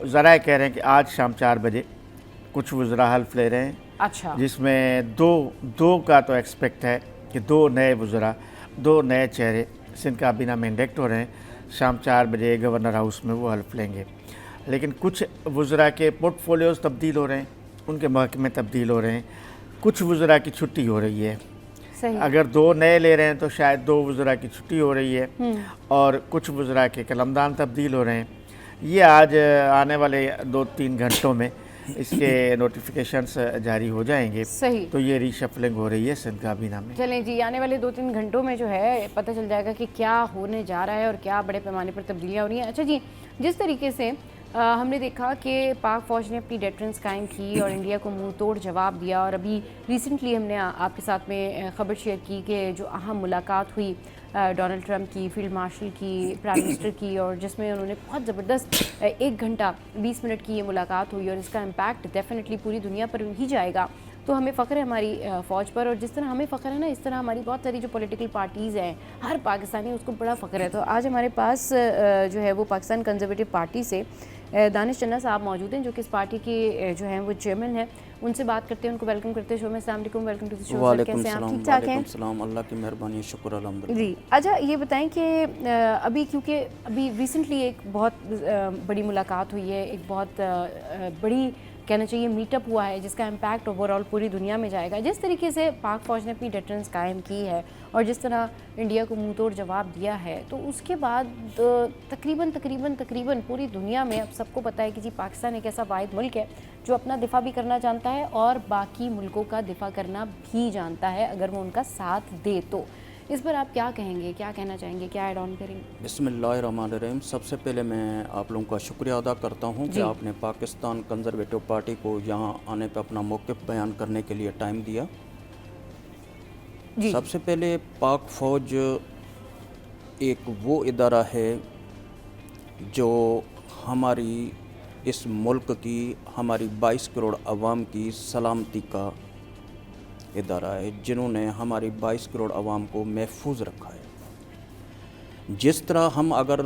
ज़रा कह रहे हैं कि आज शाम 4 बजे कुछ वज़रा हल्फ ले रहे हैं। अच्छा। जिसमें दो का तो एक्सपेक्ट है कि 2 नए वज़रा, 2 नए चेहरे सिंध काबीना में इंडक्ट हो रहे हैं। शाम 4 बजे गवर्नर हाउस में वो हल्फ लेंगे। लेकिन कुछ वज़रा के पोर्टफोलियोज़ तब्दील हो रहे हैं, उनके महकमे तब्दील हो रहे हैं, कुछ वज़रा की छुट्टी हो रही है। सही। अगर 2 नए ले रहे हैं तो शायद 2 वज़रा की छुट्टी हो रही है और कुछ वज़रा के कलमदान तब्दील हो रहे हैं। ये आज आने वाले 2-3 घंटों में इसके नोटिफिकेशंस जारी हो जाएंगे। सही। तो ये रीशफलिंग हो रही है सिंध काबीना में। चलें जी, आने वाले 2-3 घंटों में जो है पता चल जाएगा कि क्या होने जा रहा है और क्या बड़े पैमाने पर तब्दीलियाँ हो रही हैं। अच्छा जी, जिस तरीके से हमने देखा कि पाक फ़ौज ने अपनी डेटरेंस कायम की और इंडिया को मुंह तोड़ जवाब दिया और अभी रिसेंटली हमने आपके साथ में ख़बर शेयर की कि जो अहम मुलाकात हुई डोनाल्ड ट्रंप की, फील्ड मार्शल की, प्राइम मिनिस्टर की, और जिसमें उन्होंने बहुत ज़बरदस्त 1 घंटा 20 मिनट की ये मुलाकात हुई और इसका इम्पैक्ट डेफिनेटली पूरी दुनिया पर ही जाएगा। तो हमें फ़ख्र है हमारी फ़ौज पर, और जिस तरह हमें फ़ख्र है ना, इस तरह हमारी बहुत सारी जो पॉलिटिकल पार्टीज़ हैं, हर पाकिस्तानी उसको बड़ा फ़ख्र है। तो आज हमारे पास जो है वो पाकिस्तान कंजर्वेटिव पार्टी से दानिश चन्ना साहब मौजूद हैं, जो कि इस पार्टी के जो हैं वो चेयरमैन हैं। उनसे बात करते हैं, उनको वेलकम करते हैं शो में। अस्सलाम वालेकुम, वेलकम टू द शो। कैसे हैं आप? ठीक ठाक हैं? सलाम, अल्लाह की मेहरबानी, शुक्र अल्हम्दुलिल्लाह जी। अच्छा, ये बताएं कि अभी क्योंकि अभी रिसेंटली एक बहुत बड़ी मुलाकात हुई है, एक बहुत बड़ी कहना चाहिए मीटअप हुआ है जिसका इम्पैक्ट ओवरऑल पूरी दुनिया में जाएगा। जिस तरीके से पाक फ़ौज ने अपनी डेटरेंस कायम की है और जिस तरह इंडिया को मुंह तोड़ जवाब दिया है, तो उसके बाद तकरीबन पूरी दुनिया में अब सबको पता है कि जी पाकिस्तान एक ऐसा वाहिद मुल्क है जो अपना दिफा भी करना जानता है और बाकी मुल्कों का दिफा करना भी जानता है अगर वो उनका साथ दे तो। इस पर आप क्या कहेंगे, क्या कहना चाहेंगे, क्या ऐड ऑन करेंगे? बिस्मिल्लाहिर्रहमानिर्रहीम। सबसे पहले मैं आप लोगों का शुक्रिया अदा करता हूं कि आपने पाकिस्तान कंजर्वेटिव पार्टी को यहां आने पर अपना मौक़िफ़ बयान करने के लिए टाइम दिया। सबसे पहले पाक फ़ौज एक वो इदारा है जो हमारी इस मुल्क की, हमारी 22 करोड़ अवाम की सलामती का इदारा है, जिन्होंने हमारी 22 करोड़ अवाम को महफूज रखा है। जिस तरह हम अगर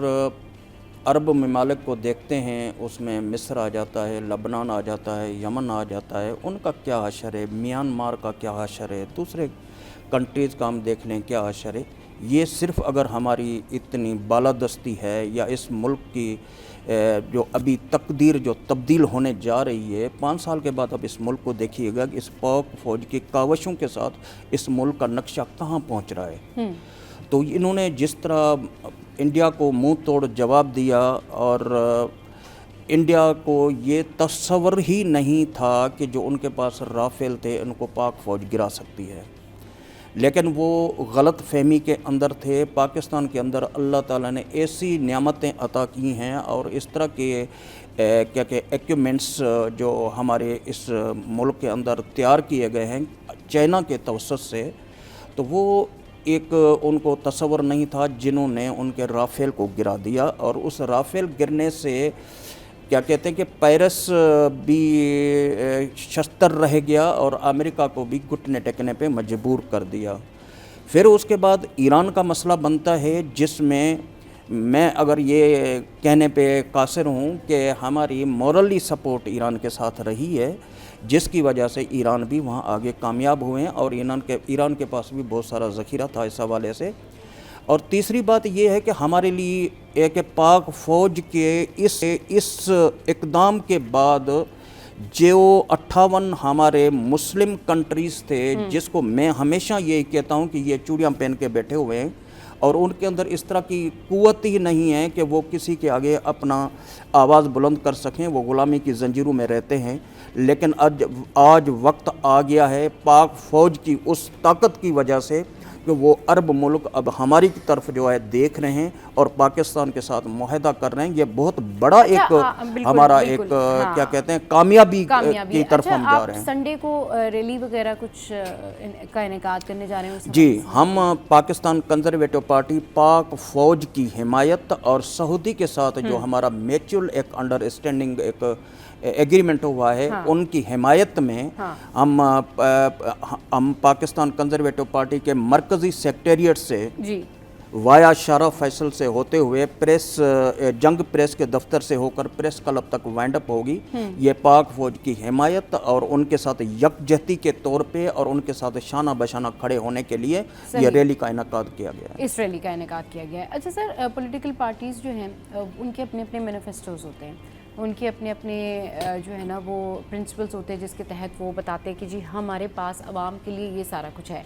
अरब ममालिक को देखते हैं, उसमें मिस्र आ जाता है, लबनान आ जाता है, यमन आ जाता है, उनका क्या हशर है, म्यांमार का क्या हशर है, दूसरे कंट्रीज़ का हम देख लें क्या हशर है। ये सिर्फ़ अगर हमारी इतनी बालादस्ती है या इस मुल्क की जो अभी तकदीर जो तब्दील होने जा रही है 5 साल के बाद, अब इस मुल्क को देखिएगा कि इस पाक फ़ौज की कावशों के साथ इस मुल्क का नक्शा कहाँ पहुँच रहा है। तो इन्होंने जिस तरह इंडिया को मुंह तोड़ जवाब दिया और इंडिया को ये तस्वर ही नहीं था कि जो उनके पास राफेल थे उनको पाक फ़ौज गिरा सकती है, लेकिन वो गलत फहमी के अंदर थे। पाकिस्तान के अंदर अल्लाह ताला ने ऐसी नियामतें अता की हैं और इस तरह के क्या के इक्विपमेंट्स जो हमारे इस मुल्क के अंदर तैयार किए गए हैं चाइना के तवसत से, तो वो एक उनको तसव्वुर नहीं था जिन्होंने उनके राफेल को गिरा दिया, और उस राफेल गिरने से क्या कहते हैं कि पेरिस भी शस्त्र रह गया और अमेरिका को भी घुटने टेकने पे मजबूर कर दिया। फिर उसके बाद ईरान का मसला बनता है, जिसमें मैं अगर ये कहने पे कासिर हूँ कि हमारी मॉरली सपोर्ट ईरान के साथ रही है, जिसकी वजह से ईरान भी वहाँ आगे कामयाब हुए हैं, और ईरान के पास भी बहुत सारा ज़ख़ीरा था इस हवाले से। और तीसरी बात ये है कि हमारे लिए एक पाक फ़ौज के इस इक़दाम के बाद जो 58 हमारे मुस्लिम कंट्रीज़ थे, जिसको मैं हमेशा ये कहता हूँ कि ये चूड़ियाँ पहन के बैठे हुए हैं और उनके अंदर इस तरह की क़ुव्वत ही नहीं है कि वो किसी के आगे अपना आवाज़ बुलंद कर सकें, वो ग़ुलामी की ज़ंजीरों में रहते हैं। लेकिन आज वक्त आ गया है पाक फ़ौज की उस ताकत की वजह से कि वो अरब मुल्क अब हमारी की तरफ जो है देख रहे हैं और पाकिस्तान के साथ मुआहदा कर रहे हैं। ये बहुत बड़ा एक हमारा एक क्या कहते हैं कामयाबी की तरफ हम जा रहे हैं। संडे को रैली वगैरह कुछ का इनेकाद करने जा रहे हैं? जी, हम पाकिस्तान कंजर्वेटिव पार्टी पाक फ़ौज की हिमायत और सऊदी के साथ जो हमारा म्यूचुअल एक अंडरस्टैंडिंग एक एग्रीमेंट हुआ है, उनकी हिमायत में हम पाकिस्तान कंजर्वेटिव पार्टी के मरकज़ी सेक्रेटेरिएट से वाया शारा फैसल से होते हुए जंग प्रेस के दफ्तर से होकर प्रेस क्लब तक वाइंड अप होगी। ये पाक फ़ौज की हिमायत और उनके साथ यकजहती के तौर पे और उनके साथ शाना बशाना खड़े होने के लिए ये रैली का इनेकाद किया गया है। इस रैली का इनेकाद किया गया है। अच्छा सर, पॉलिटिकल पार्टीज़ जो हैं उनके अपने अपने मैनिफेस्टोज़ होते हैं, उनके अपने अपने जो है ना वो प्रिंसिपल्स होते हैं, जिसके तहत वो बताते हैं कि जी हमारे पास आवाम के लिए ये सारा कुछ है।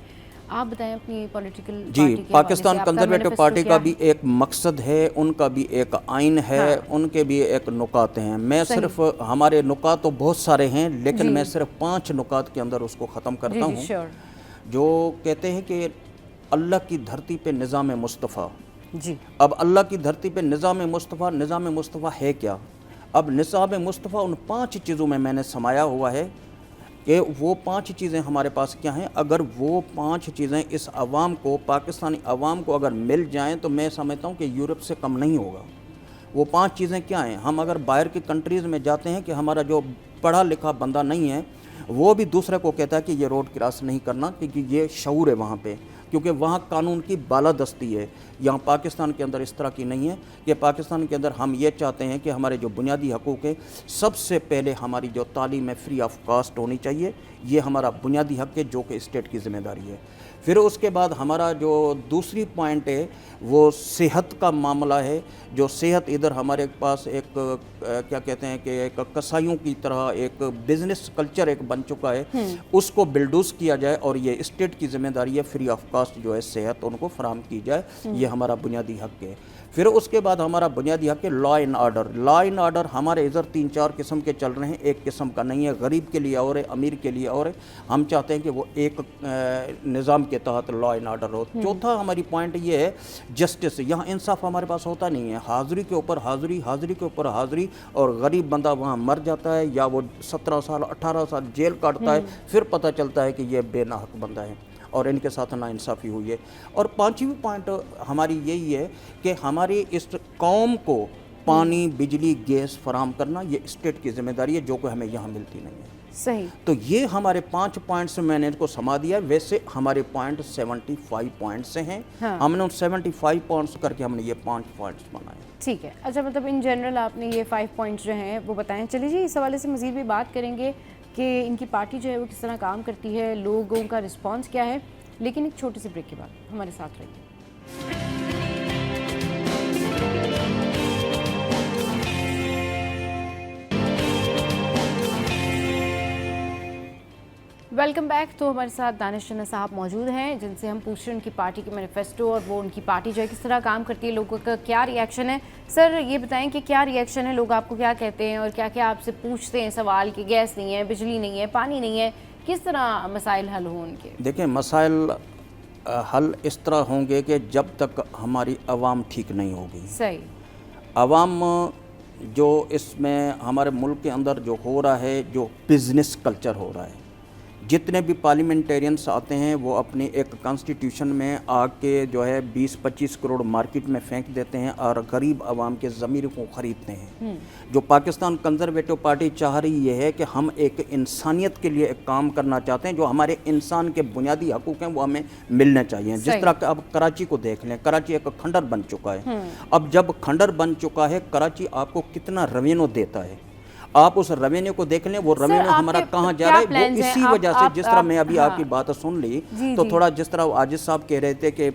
आप बताएं अपनी पॉलिटिकल जी, पाकिस्तान कंजर्वेटिव पार्टी का भी एक मकसद है, उनका भी एक आइन है, उनके भी एक नुकात हैं। मैं सिर्फ हमारे नुकात तो बहुत सारे हैं, लेकिन मैं सिर्फ 5 नुकात के अंदर उसको ख़त्म करता हूँ। जो कहते हैं कि अल्लाह की धरती पे निज़ाम मुस्तफ़ा। जी, अब अल्लाह की धरती पे निज़ाम मुस्तफ़ा है क्या? अब निज़ाम मुस्तफ़ा उन 5 चीज़ों में मैंने समाया हुआ है कि वो 5 चीज़ें हमारे पास क्या हैं। अगर वो 5 चीज़ें इस अवाम को, पाकिस्तानी अवाम को अगर मिल जाएं तो मैं समझता हूँ कि यूरोप से कम नहीं होगा। वो 5 चीज़ें क्या हैं? हम अगर बाहर की कंट्रीज़ में जाते हैं कि हमारा जो पढ़ा लिखा बंदा नहीं है वो भी दूसरे को कहता है कि ये रोड क्रॉस नहीं करना, क्योंकि ये शऊर है वहाँ पे, क्योंकि वहाँ कानून की बालादस्ती है। यहाँ पाकिस्तान के अंदर इस तरह की नहीं है कि पाकिस्तान के अंदर हम ये चाहते हैं कि हमारे जो बुनियादी हकूक़ है, सबसे पहले हमारी जो तालीम है फ्री ऑफ कास्ट होनी चाहिए। ये हमारा बुनियादी हक है जो कि स्टेट की ज़िम्मेदारी है। फिर उसके बाद हमारा जो दूसरी पॉइंट है वो सेहत का मामला है। जो सेहत इधर हमारे पास एक क्या कहते हैं कि एक कसाईयों की तरह एक बिजनेस कल्चर एक बन चुका है, उसको बिल्डूस किया जाए और ये स्टेट की जिम्मेदारी है फ्री ऑफ कास्ट जो है सेहत उनको फराहम की जाए। ये हमारा बुनियादी हक है। फिर उसके बाद हमारा बुनियादी हक है law and order. Law and order हमारे इधर 3-4 किस्म के चल रहे हैं, एक किस्म का नहीं है। गरीब के लिए और है, अमीर के लिए और है। हम चाहते हैं कि वो एक निज़ाम के तहत लॉ एंड ऑर्डर हो। चौथा हमारी पॉइंट ये है जस्टिस। यहाँ इंसाफ हमारे पास होता नहीं है। हाज़िरी के ऊपर हाज़िरी, हाज़िरी के ऊपर हाज़िरी, और गरीब बंदा वहाँ मर जाता है या वो 17 साल 18 साल जेल काटता है, फिर पता चलता है कि ये बेनाहक बंदा है और इनके साथ नाइंसाफ़ी हुई है। और 5वीं पॉइंट हमारी यही है कि हमारी इस कौम को पानी, बिजली, गैस फराहम करना ये स्टेट की जिम्मेदारी है, जो कि हमें यहाँ मिलती नहीं है। सही। तो ये हमारे 5 पॉइंट्स में मैंने इनको समा दिया। वैसे हमारे पॉइंट 75 पॉइंट्स से हैं। हमने उन 75 पॉइंट्स करके हमने ये 5 पॉइंट्स बनाए। ठीक है। अच्छा, मतलब इन जनरल आपने ये 5 पॉइंट्स जो हैं वो बताएं। चलिए जी, इस हवाले से मज़ीद भी बात करेंगे कि इनकी पार्टी जो है वो किस तरह काम करती है, लोगों का रिस्पांस क्या है, लेकिन एक छोटे से ब्रेक के बाद हमारे साथ रहिए। Welcome back. तो हमारे साथ दानिश रना साहब मौजूद हैं, जिनसे हम पूछ रहे हैं उनकी पार्टी के मैनिफेस्टो और वो उनकी पार्टी जो है किस तरह काम करती है, लोगों का क्या रिएक्शन है। सर ये बताएं कि क्या रिएक्शन है, लोग आपको क्या कहते हैं और क्या क्या आपसे पूछते हैं सवाल कि गैस नहीं है, बिजली नहीं है, पानी नहीं है, किस तरह मसाइल हल हों उनके? देखिए, मसाइल हल इस तरह होंगे कि जब तक हमारी आवाम ठीक नहीं होगी। सही। आवाम जो इसमें हमारे मुल्क के अंदर जो हो रहा है, जो बिज़नेस कल्चर हो रहा है, जितने भी पार्लियामेंटेरियंस आते हैं वो अपने एक कॉन्स्टिट्यूशन में आके जो है 20-25 करोड़ मार्केट में फेंक देते हैं और गरीब आवाम के ज़मीर को ख़रीदते हैं। जो पाकिस्तान कंजर्वेटिव पार्टी चाह रही ये है कि हम एक इंसानियत के लिए एक काम करना चाहते हैं, जो हमारे इंसान के बुनियादी हकूक़ हैं वो हमें मिलने चाहिए। जिस तरह का अब कराची को देख लें, कराची एक खंडर बन चुका है। अब जब खंडर बन चुका है, कराची आपको कितना रेवेन्यू देता है, आप उस रेवेन्यू को देख लें, वो रेवेन्यू हमारा कहाँ जा रहा है। वो इसी वजह से, जिस तरह मैं अभी आपकी बात सुन ली तो थोड़ा जिस तरह आजिज साहब कह रहे थे कि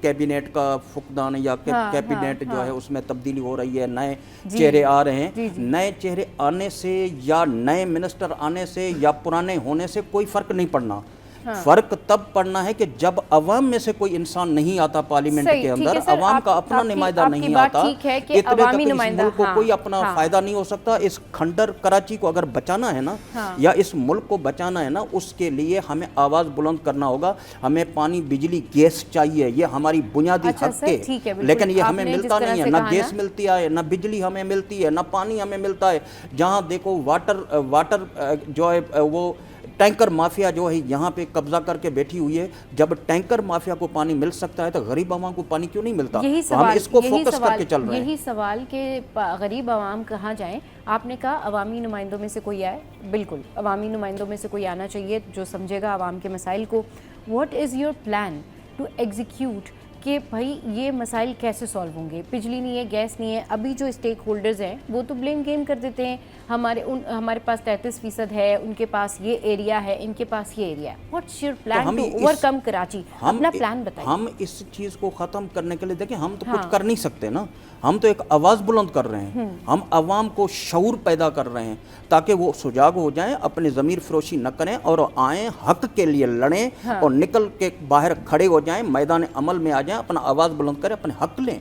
कैबिनेट का फुकदान या कैबिनेट जो है उसमें तब्दीली हो रही है, नए चेहरे आ रहे हैं। नए चेहरे आने से या नए मिनिस्टर आने से या पुराने होने से कोई फर्क नहीं पड़ना। फर्क तब पड़ना है कि जब अवाम में से कोई इंसान नहीं आता पार्लियामेंट के अंदर, अवाम का अपना नुमाइंदा नहीं आता, इतने तक इस मुल्क को कोई अपना फायदा नहीं हो सकता। इस खंडर कराची को अगर बचाना है ना, या इस मुल्क को बचाना है ना, उसके लिए हमें आवाज़ बुलंद करना होगा। हमें पानी, बिजली, गैस चाहिए, ये हमारी बुनियादी हक है, लेकिन ये हमें मिलता नहीं है। ना गैस मिलती है, ना बिजली हमें मिलती है, ना पानी हमें मिलता है। जहाँ देखो वाटर जो है वो टैंकर माफिया जो है यहाँ पे कब्जा करके बैठी हुई है। जब टैंकर माफिया को पानी मिल सकता है तो गरीब आवाम को पानी क्यों नहीं मिलता? तो हम इसको फोकस करके चल रहे हैं। यही सवाल के गरीब आवाम कहाँ जाएं। आपने कहा अवामी नुमाइंदों में से कोई आए, बिल्कुल अवामी नुमाइंदों में से कोई आना चाहिए जो समझेगा आवाम के मसाइल को। What is your plan to execute कि भाई ये मसाइल कैसे सॉल्व होंगे? बिजली नहीं है, गैस नहीं है। अभी जो स्टेक होल्डर्स हैं वो तो ब्लेम गेम कर देते हैं, हमारे पास 33% है, उनके पास ये एरिया है, इनके पास ये एरिया है। What's your plan to overcome Karachi? अपना प्लान बताइए। हम इस चीज़ को ख़त्म करने के लिए देखिए, हम तो कुछ कर नहीं सकते ना, हम तो एक आवाज़ बुलंद कर रहे हैं। हम आवाम को शऊर पैदा कर रहे हैं ताकि वो सुजाग हो जाएं, अपनी ज़मीर फरोशी न करें और आएँ, हक के लिए लड़ें और निकल के बाहर खड़े हो जाएं, मैदान अमल में आ जाएं, अपना आवाज़ बुलंद करें, अपने हक लें।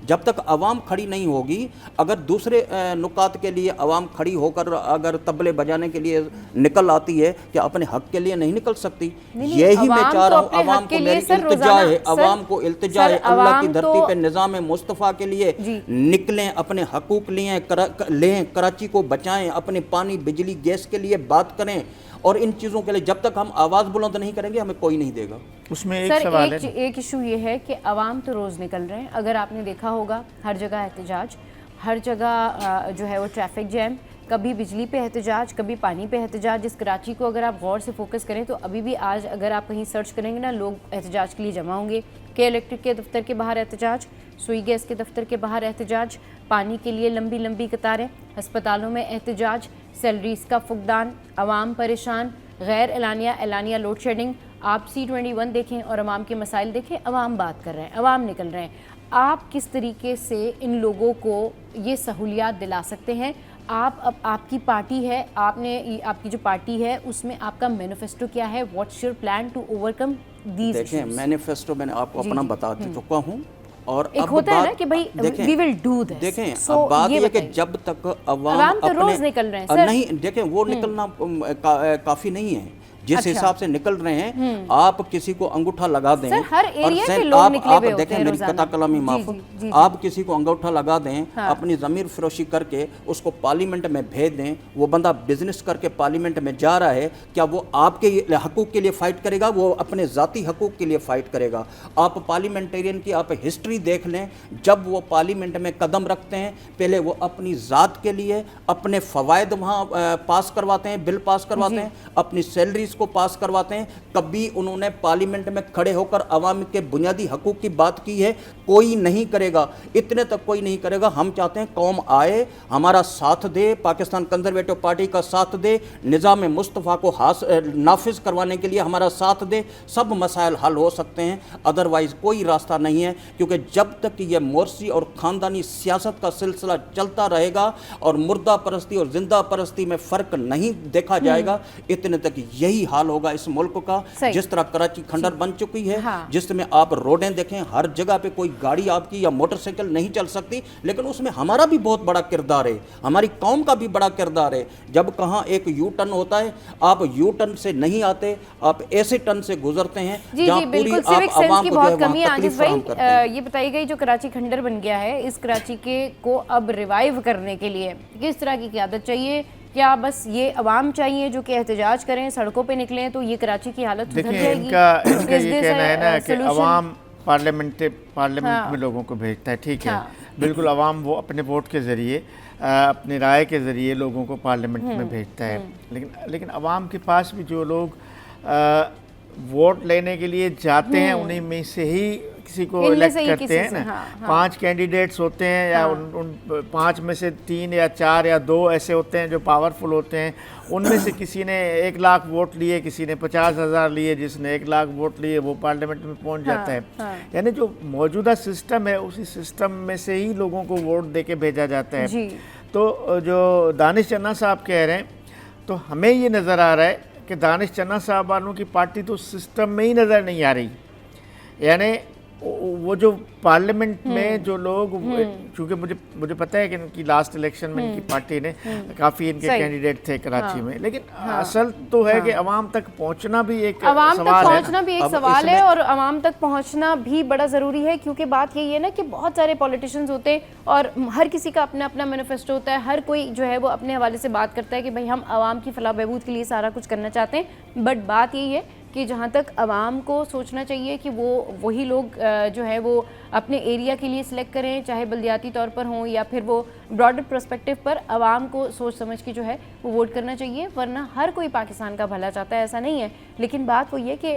जब तक आवाम खड़ी नहीं होगी, अगर दूसरे नुकात के लिए आवाम खड़ी होकर अगर तबले बजाने के लिए निकल आती है, क्या अपने हक के लिए नहीं निकल सकती? यही मैं चाह रहा हूँ। आवाम को मेरी इल्तिजा है, आवाम को इल्तिजा है, अल्लाह की धरती पे निज़ाम मुस्तफ़ा के लिए निकलें, अपने हकूक़ लें, कराची को बचाएं, अपने पानी, बिजली, गैस के लिए बात करें। और इन चीज़ों के लिए जब तक हम आवाज़ बुलंद नहीं करेंगे, हमें कोई नहीं देगा। उसमें एक सवाल है, एक इशू ये है कि आवाम तो रोज़ निकल रहे हैं। अगर आपने देखा होगा हर जगह एहतजाज, हर जगह जो है वो ट्रैफिक जैम, कभी बिजली पे एहतजाज, कभी पानी पे एहतजाज। इस कराची को अगर आप गौर से फोकस करें तो अभी भी आज अगर आप कहीं सर्च करेंगे ना, लोग एहतजाज के लिए जमा होंगे। के इलेक्ट्रिक के दफ्तर के बाहर एहतजाज, सुई गैस के दफ्तर के बाहर एहतजाज, पानी के लिए लंबी लंबी कतारें, अस्पतालों में एहतजाज, सैलरीज का फुकदान, आवाम परेशान, गैर एलानिया लोड शेडिंग। आप C21 देखें और आवाम के मसाइल देखें, आवाम बात कर रहे हैं, आवाम निकल रहे हैं। आप किस तरीके से इन लोगों को ये सहूलियात दिला सकते हैं? अब आपकी पार्टी है, आपकी जो पार्टी है उसमें आपका मैनिफेस्टो क्या है? What's your plan to overcome these? देखिए, मैनिफेस्टो मैंने आपको अपना बता चुका हूँ। और एक होता है ना कि भाई वी विल डू दिस। देखें, अब बात ये है कि जब तक अवाम तो रोज निकल रहे हैं सर। नहीं, देखें वो निकलना काफ़ी नहीं है। जिस हिसाब से निकल रहे हैं, आप किसी को अंगूठा लगा दें, सर, हर एरिया के लोग निकले हुए होते देखें, मेरी कथा कलामी माफ, आप किसी को अंगूठा लगा दें, अपनी ज़मीर फरोशी करके उसको पार्लियामेंट में भेज दें, वो बंदा बिजनेस करके पार्लियामेंट में जा रहा है, क्या वो आपके हकूक़ के लिए फ़ाइट करेगा? वो अपने ज़ाती हकूक़ के लिए फ़ाइट करेगा? आप पार्लियामेंटेरियन की आप हिस्ट्री देख लें, जब वो पार्लियामेंट में कदम रखते हैं, पहले वो अपनी ज़ात के लिए अपने फ़वायद वहाँ पास करवाते हैं, बिल पास करवाते हैं, अपनी सैलरीज को पास करवाते हैं। कभी उन्होंने पार्लियामेंट में खड़े होकर अवाम के बुनियादी हकूक़ की बात की है? कोई नहीं करेगा, इतने तक कोई नहीं करेगा। हम चाहते हैं कौम आए, हमारा साथ दे, पाकिस्तान कंजर्वेटिव पार्टी का साथ दे, निज़ाम मुस्तफ़ा को नाफिज करवाने के लिए हमारा साथ दे, सब मसाइल हल हो सकते हैं। अदरवाइज़ कोई रास्ता नहीं है, क्योंकि जब तक ये मोरसी और ख़ानदानी सियासत का सिलसिला चलता रहेगा और मुर्दा परस्ती और जिंदा परस्ती में फ़र्क नहीं देखा जाएगा, इतने तक यही हाल होगा इस मुल्क का। जिस तरह कराची खंडर बन चुकी है, जिसमें आप रोडें देखें, हर जगह पे कोई गाड़ी आपकी या मोटरसाइकिल नहीं चल सकती, लेकिन उसमें हमारा भी बहुत बड़ा किरदार है, हमारी कौम का भी बड़ा किरदार है। जब कहाँ एक यू टर्न होता है, आप यू टर्न से नहीं आते, आप ऐसे टर्न से गुजरते हैं जहाँ पूरी आप आवाम को तकलीफ फराहम करते हैं। ये बताई गई जो कराची खंडर बन गया है, इस कराची के को अब रिवाइव करने के लिए किस तरह की क़यादत चाहिए, क्या बस ये अवाम चाहिए जो कि एहतजाज करें, सड़कों पे निकलें तो ये कराची की हालत सुधर देखिए जाएगी? इनका इस ये दिस कहना है ना कि solution- अवाम पार्लियामेंट हाँ। में लोगों को भेजता है, ठीक है। हाँ। बिल्कुल, अवाम वो अपने वोट के ज़रिए अपनी राय के ज़रिए लोगों को पार्लियामेंट में भेजता है, लेकिन अवाम के पास भी जो लोग वोट लेने के लिए जाते हैं उन्हीं में से ही किसी को इनमें इलेक्ट से ही करते किसी हैं से, ना। हाँ, हाँ। 5 कैंडिडेट्स होते हैं या हाँ। उन 5 में से 3 या 4 या 2 ऐसे होते हैं जो पावरफुल होते हैं। उनमें से किसी ने 1 लाख वोट लिए, किसी ने 50,000 लिए, जिसने 1 लाख वोट लिए वो पार्लियामेंट में पहुंच जाता है। हाँ। यानी जो मौजूदा सिस्टम है उसी सिस्टम में से ही लोगों को वोट दे के भेजा जाता है। जी। तो जो दानिश चन्ना साहब कह रहे हैं, तो हमें ये नज़र आ रहा है कि दानिश चन्ना साहब वालों की पार्टी तो सिस्टम में ही नज़र नहीं आ रही। यानी वो जो पार्लियामेंट में जो लोग, क्योंकि मुझे पता है कि इनकी लास्ट इलेक्शन में इनकी पार्टी ने काफ़ी इनके सही। कैंडिडेट थे कराची में, लेकिन असल तो है कि अवाम तक पहुंचना भी एक अवाम तक सवाल है पहुंचना ना। भी एक अब सवाल है इसमें- और अवाम तक पहुंचना भी बड़ा ज़रूरी है, क्योंकि बात यही है ना कि बहुत सारे पॉलिटिशियंस होते हैं और हर किसी का अपना अपना मैनिफेस्टो होता है। हर कोई जो है वो अपने हवाले से बात करता है कि भाई हम अवाम की फलाह बहबूद के लिए सारा कुछ करना चाहते हैं। बट बात यही है कि जहाँ तक अवाम को सोचना चाहिए कि वही लोग जो है वो अपने एरिया के लिए सिलेक्ट करें, चाहे बल्दियाती तौर पर हों या फिर वो ब्रॉडर पर्सपेक्टिव पर अवाम को सोच समझ के जो है वो वोट करना चाहिए। वरना हर कोई पाकिस्तान का भला चाहता है, ऐसा नहीं है। लेकिन बात वो ये कि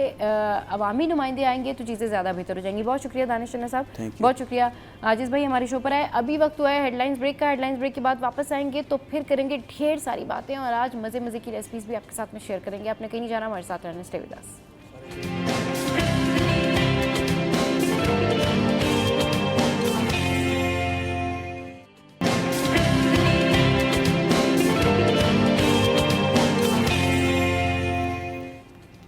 अवामी नुमाइंदे आएंगे तो चीज़ें ज़्यादा बेहतर हो जाएंगी। बहुत शुक्रिया दानिश चन्ना साहब, बहुत शुक्रिया आजिज़ भाई हमारे शो पर आए। अभी वक्त हुआ है हेडलाइंस ब्रेक का। हेडलाइंस ब्रेक के बाद वापस आएंगे तो फिर करेंगे ढेर सारी बातें और आज मज़े मज़े की रेसिपीज़ भी आपके साथ में शेयर करेंगे। आपने कहीं नहीं जाना, हमारे साथ रहना, stay with us.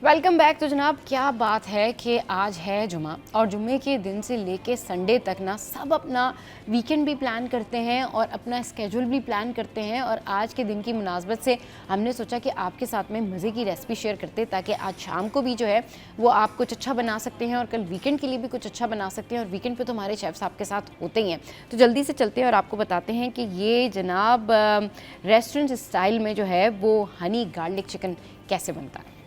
Welcome back. तो जनाब क्या बात है कि आज है जुमा और जुम्मे के दिन से लेके संडे तक ना सब अपना वीकेंड भी प्लान करते हैं और अपना स्केड्यूल भी प्लान करते हैं। और आज के दिन की मुनासबत से हमने सोचा कि आपके साथ में मज़े की रेसिपी शेयर करते ताकि आज शाम को भी जो है वो आप कुछ अच्छा बना सकते हैं और कल वीकेंड के लिए भी कुछ अच्छा बना सकते हैं। और वीकेंड पे तो हमारे शेफ्स आपके साथ होते ही हैं। तो जल्दी से चलते हैं और आपको बताते हैं कि ये जनाब रेस्टोरेंट स्टाइल में जो है वो हनी गार्लिक चिकन कैसे बनता है।